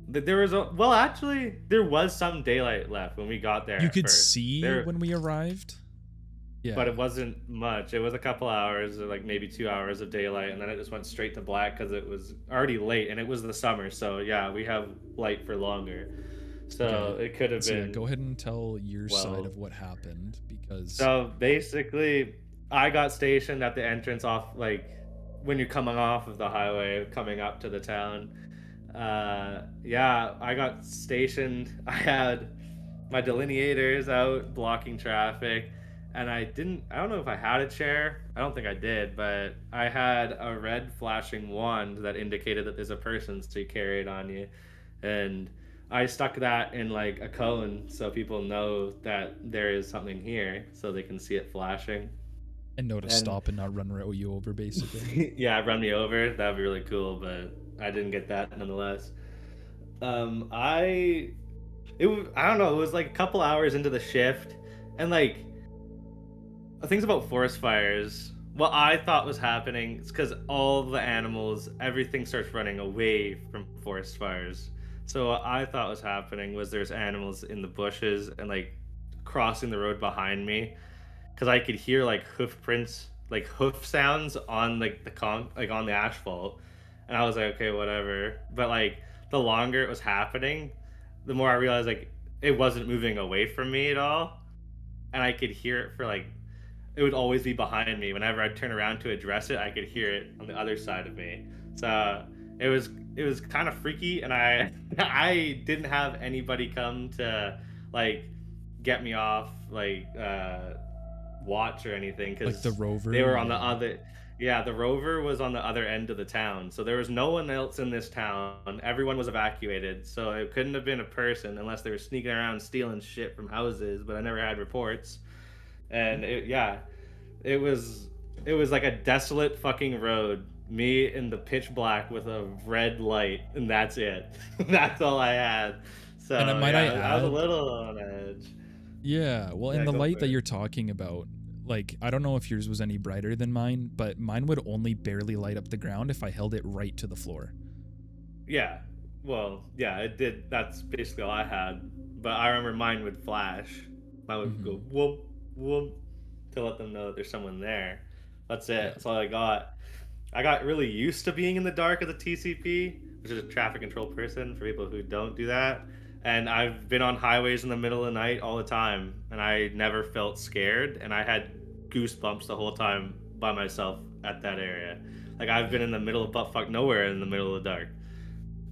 there was actually there was some daylight left when we got there. You at could first. see There- when we arrived. Yeah. but it wasn't much. It was a couple hours, or like maybe 2 hours of daylight, and then it just went straight to black because it was already late, and it was the summer. So yeah, we have light for longer. So Okay. it could have So, been. yeah, go ahead and tell your side well- of what happened, because So basically, I got stationed at the entrance off, like when you're coming off of the highway, coming up to the town. Yeah, I got stationed. I had my delineators out blocking traffic, and I don't know if I had a chair. I don't think I did, but I had a red flashing wand that indicated that there's a person to carry it on you. And I stuck that in like a cone so people know that there is something here, so they can see it flashing. and know to and- stop and not run you over, basically. Yeah, run me over. That'd be really cool, but I didn't get that nonetheless. I don't know. It was like a couple hours into the shift, and like things about forest fires. What I thought was happening is because all the animals, everything starts running away from forest fires. So what I thought was happening was there's animals in the bushes and like crossing the road behind me, because I could hear like hoof prints, like hoof sounds on like on the asphalt, and I was like, okay, whatever. But like the longer it was happening, the more I realized like it wasn't moving away from me at all, and I could hear it for like it would always be behind me. Whenever I'd turn around to address it, I could hear it on the other side of me. So it was kind of freaky, and I didn't have anybody come to like get me off like watch or anything, because Like the rover. they were on the other. Yeah, the rover was on the other end of the town, so there was no one else in this town. Everyone was evacuated, so it couldn't have been a person unless they were sneaking around stealing shit from houses. But I never had reports, and it was like a desolate fucking road. Me in the pitch black with a red light, and that's it. That's all I had. So And might yeah, I I was a add- little on edge. Yeah, well, in Yeah, the go light for that it. you're talking about, like, I don't know if yours was any brighter than mine, but mine would only barely light up the ground if I held it right to the floor. Yeah, Well, yeah, it did. That's basically all I had. But I remember mine would flash. Mine would go Mm-hmm. whoop whoop to let them know that there's someone there. That's it. Yeah. That's all I got. I got really used to being in the dark as a TCP, which is a traffic control person for people who don't do that. And I've been on highways in the middle of the night all the time, and I never felt scared. And I had goosebumps the whole time by myself at that area. Like I've been Yeah. in the middle of buttfuck nowhere in the middle of the dark.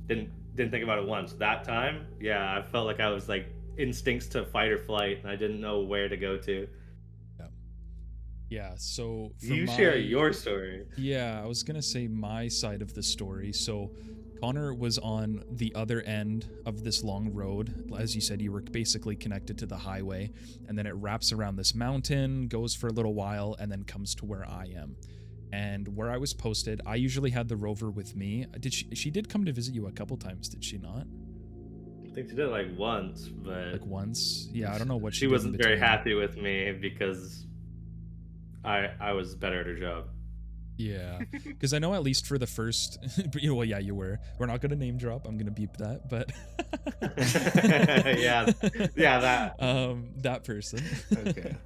Didn't think about it once. That time, yeah, I felt like I was like instincts to fight or flight, and I didn't know where to go to. Yeah. Yeah. So for You share my your story. Yeah, I was gonna say my side of the story. So Connor was on the other end of this long road. As you said, you were basically connected to the highway, and then it wraps around this mountain, goes for a little while, and then comes to where I am. And where I was posted, I usually had the rover with me. Did she did come to visit you a couple times, did she not? I think she did it like once, but Like once? Yeah, I don't know what she she did in wasn't very between. happy with me because I was better at her job. Yeah, because I know at least for the first, well, yeah, you were. We're not gonna name drop. I'm gonna beep that, but Yeah, yeah, that. that person. Okay.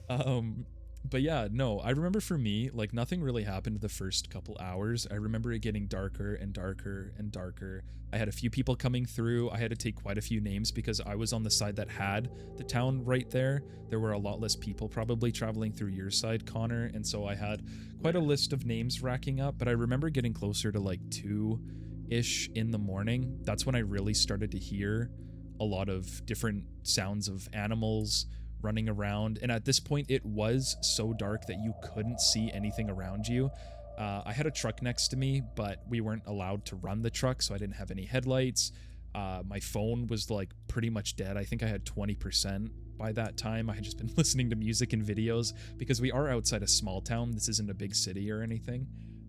um, but yeah, no, I remember for me, like nothing really happened the first couple hours. I remember it getting darker and darker and darker. I had a few people coming through. I had to take quite a few names because I was on the side that had the town right there. There were a lot less people probably traveling through your side, Connor, and so I had quite a list of names racking up. But I remember getting closer to like 2-ish in the morning. That's when I really started to hear a lot of different sounds of animals running around, and at this point it was so dark that you couldn't see anything around you. I had a truck next to me, but we weren't allowed to run the truck, so I didn't have any headlights. My phone was like pretty much dead. I think I had 20% by that time. I had just been listening to music and videos because we are outside a small town. This isn't a big city or anything.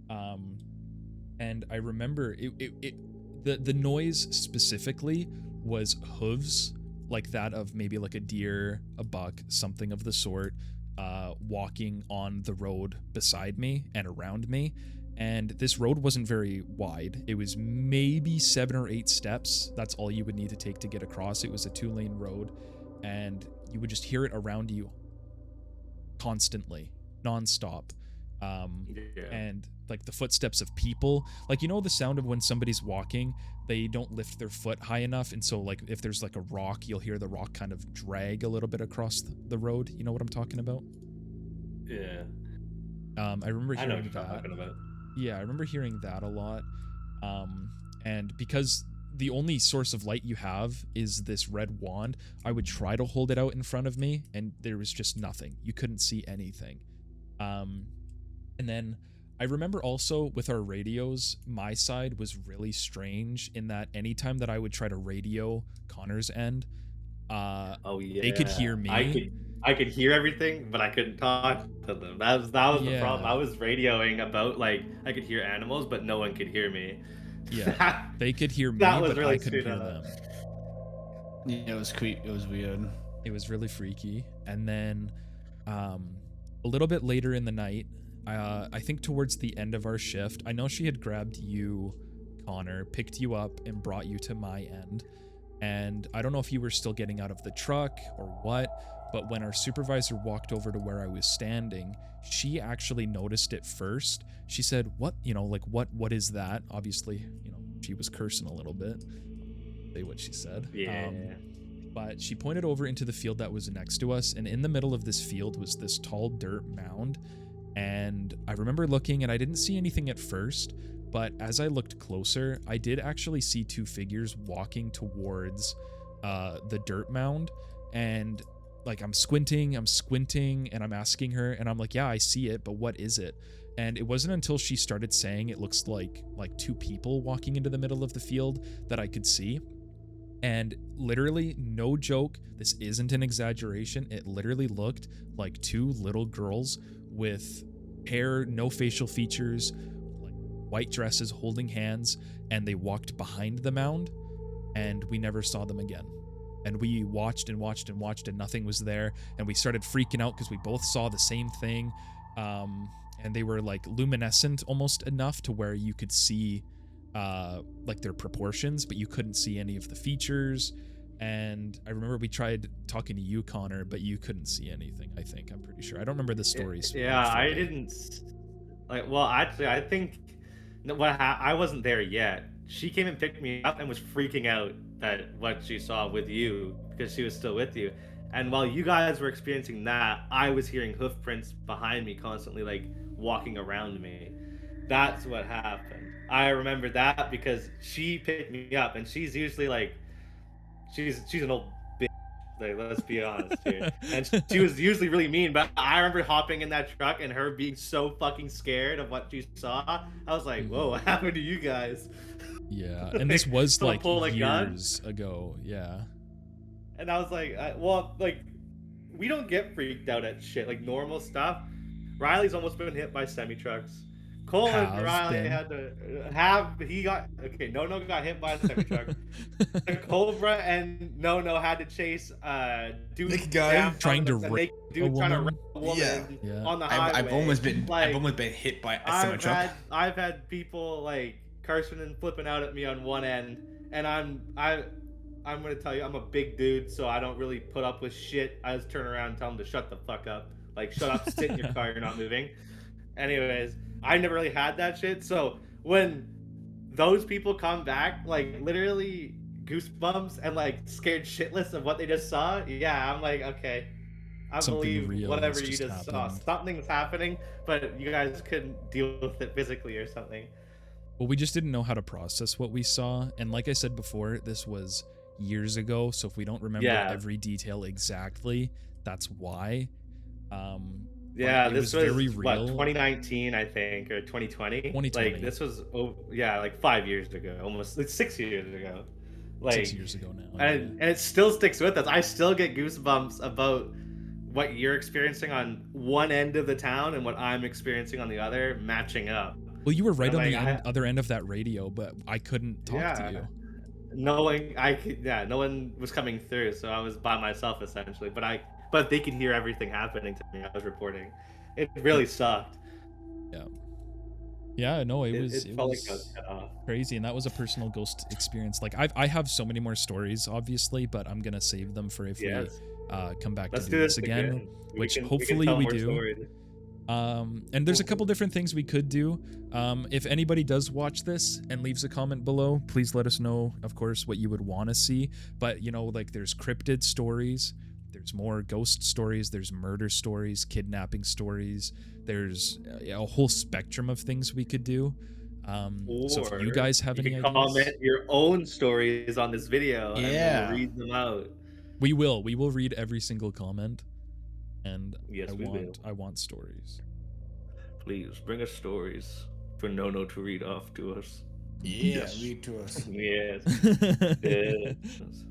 And I remember the noise specifically was hooves, like that of maybe like a deer, a buck, something of the sort, walking on the road beside me and around me. And this road wasn't very wide. It was maybe 7 or 8 steps. That's all you would need to take to get across. It was a 2-lane road, and you would just hear it around you constantly, nonstop. Yeah. And like the footsteps of people, like, you know, the sound of when somebody's walking, they don't lift their foot high enough, and so like if there's like a rock, you'll hear the rock kind of drag a little bit across the road. You know what I'm talking about? Yeah. I remember I know what hearing you're that. talking about. Yeah, I remember hearing that a lot. And because the only source of light you have is this red wand, I would try to hold it out in front of me, and there was just nothing. You couldn't see anything. And then I remember also with our radios, my side was really strange in that anytime that I would try to radio Connor's end, Oh yeah. they could hear me. I could hear everything, but I couldn't talk to them. That was the problem. Yeah. I was radioing about like I could hear animals, but no one could hear me. Yeah, they could hear me, That was but really I couldn't hear screwed up. them. Yeah, it was It was weird. It was really freaky. And then a little bit later in the night, I think towards the end of our shift, I know she had grabbed you, Connor, picked you up and brought you to my end. And I don't know if you were still getting out of the truck or what, but when our supervisor walked over to where I was standing, she actually noticed it first. She said, "What, you know, like what is that?" Obviously, you know, she was cursing a little bit. Say what she said. Yeah. But she pointed over into the field that was next to us, and in the middle of this field was this tall dirt mound. And I remember looking, and I didn't see anything at first, but as I looked closer, I did actually see 2 figures walking towards the dirt mound. And like I'm squinting, and I'm asking her, and I'm like, "Yeah, I see it, but what is it?" And it wasn't until she started saying it looks like 2 people walking into the middle of the field that I could see. And literally, no joke, this isn't an exaggeration, it literally looked like 2 little girls with hair, no facial features, like white dresses, holding hands, and they walked behind the mound, and we never saw them again. And we watched and watched and watched, and nothing was there, and we started freaking out because we both saw the same thing. And they were like luminescent almost enough to where you could see like their proportions, but you couldn't see any of the features. And I remember we tried talking to you, Connor, but you couldn't see anything. I'm pretty sure. I don't remember the stories. Yeah, I fully. didn't. Like, well, actually, I think I wasn't there yet. She came and picked me up and was freaking out that what she saw with you because she was still with you. And while you guys were experiencing that, I was hearing hoof prints behind me constantly, like walking around me. That's what happened. I remember that because she picked me up, and she's usually like, she's an old bitch. Like, let's be honest here. And she was usually really mean, but I remember hopping in that truck and her being so fucking scared of what she saw. I was like, whoa, what happened to you guys? Yeah, Like, and this was someone like pull a gun? years ago. Yeah. And I was like, well, like, we don't get freaked out at shit, like normal stuff. Riley's almost been hit by semi trucks. Cole and Have Riley been. had to No got hit by a semi truck. The Cobra and No had to chase dude Naked guy down trying to the rape naked a dude trying to woman? rape a woman Yeah. on the highway. I've almost been Like, hit by a semi truck. I've had people like cursing and flipping out at me on one end, and I'm gonna tell you, I'm a big dude, so I don't really put up with shit. I just turn around and tell them to shut the fuck up. Like, shut up, sit in your car, you're not moving. Anyways, I never really had that shit. So when those people come back, like literally goosebumps and like scared shitless of what they just saw, yeah, I'm like, okay, I Something believe real whatever has you just just saw. happened. Something's happening, but you guys couldn't deal with it physically or something. Well, we just didn't know how to process what we saw. And like I said before, this was years ago. So if we don't remember every detail exactly, that's why. Yeah, it this was very was real. 2019, I think, or 2020. 2020. Like, this was, like 5 years ago, almost, like 6 years ago. Like, 6 years ago now. and it still sticks with us. I still get goosebumps about what you're experiencing on one end of the town and what I'm experiencing on the other, matching up. Well, you were right I'm on like, the other end of that radio, but I couldn't talk to you. No one was coming through, so I was by myself essentially. But they could hear everything happening to me. I was reporting. It really sucked. Yeah. Yeah, no, it felt like I was cut off. crazy, and that was a personal ghost experience. Like I have so many more stories, obviously, but I'm gonna save them for if we come back Let's to do this again, which hopefully we do. Stories. And there's a couple different things we could do. If anybody does watch this and leaves a comment below, please let us know, of course, what you would want to see. But, you know, like there's cryptid stories, there's more ghost stories, there's murder stories, kidnapping stories. There's a whole spectrum of things we could do. So if you guys have any ideas, comment your own stories on this video and we'll read them out. we will read every single comment. And yes, I want stories. Please bring us stories for Nono to read off to us. Yeah, read to us. Yes.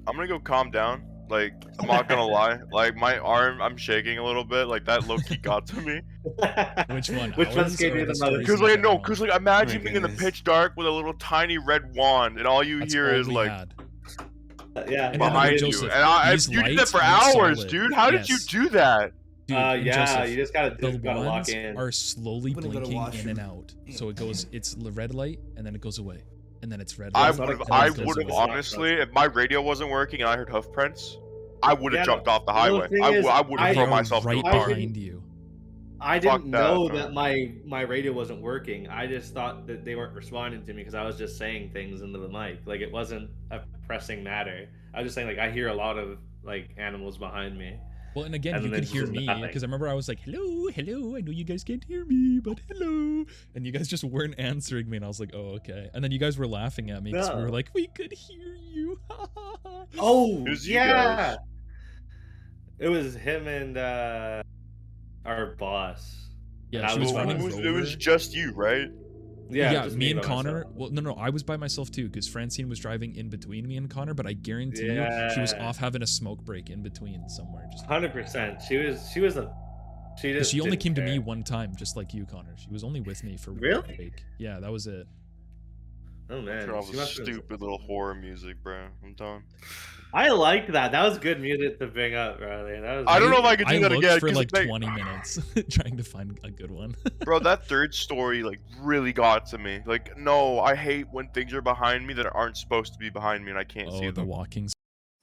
I'm gonna go calm down. Like, I'm not gonna lie. Like, my arm, I'm shaking a little bit. Like, that low-key got to me. Which one? Which one scared you the most? Because, like, no, because, like, imagine being in the pitch dark with a little tiny red wand, and all you hear is, like, yeah, behind you. Joseph, And you did that for hours, solid. dude. How did you do that? Dude, Joseph, you just gotta the lock in. are slowly blinking in and out. So it goes, it's the red light, and then it goes away, and then it's red light. I would have honestly, if my radio wasn't working and I heard hoof prints, I would have jumped off the highway. I would have thrown myself right to a car. behind you. I didn't know that my radio wasn't working. I just thought that they weren't responding to me because I was just saying things into the mic. Like, it wasn't a pressing matter. I was just saying, like, I hear a lot of like animals behind me. Well, and again, you could hear me because I remember I was like, hello, hello. I know you guys can't hear me, but hello. And you guys just weren't answering me, and I was like, oh, okay. And then you guys were laughing at me because we were like, we could hear you. Oh, yeah. It was him and our boss. Yeah, she was running over. It was just you, right? Yeah, me and Connor. Well, no, I was by myself too because Francine was driving in between me and Connor. But I guarantee you, she was off having a smoke break in between somewhere. Just 100%. She only came to me one time, just like you, Connor. She was only with me for 1 week. Yeah, that was it. Oh man, Turn off she the must have been- stupid little horror music, bro. I'm done. I liked that. That was good music to bring up, bro. Like, that was. I don't know if I could do I that looked again. for 'Cause, like 20 minutes trying to find a good one. bro, that third story like really got to me. Like, no, I hate when things are behind me that aren't supposed to be behind me and I can't see Oh, the them. walking.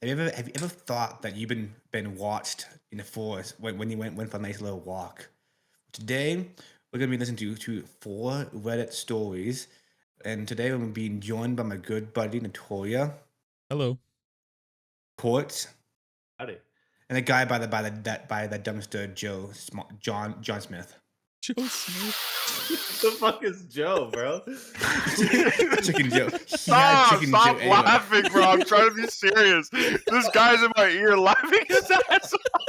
Have you ever thought that you've been watched in the forest when you went for a nice little walk? Today we're gonna be listening to 4 Reddit stories, and today I'm being joined by my good buddy Natolia, Hello. Courts, Howdy. and a guy by the dumpster John Smith. Joe Smith. What the fuck is Joe, bro? Chicken Joe. He had Stop Chicken Joe anyway. laughing, bro. I'm trying to be serious. This guy's in my ear laughing his ass off.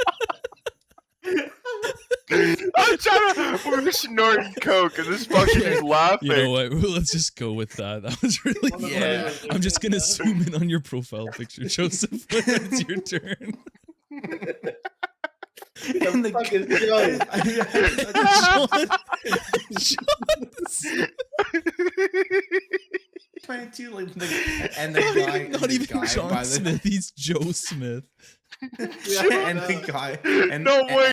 I'm trying to. We're snorting coke and this fucking is laughing. You know what? Let's just go with that. That was really Yeah. funny. I'm just gonna zoom in on your profile picture, Joseph. When it's your turn. And the fuck is Joe? Trying to like and the guy Not even guy John by the Smith. He's Joe Smith. and the guy and No way.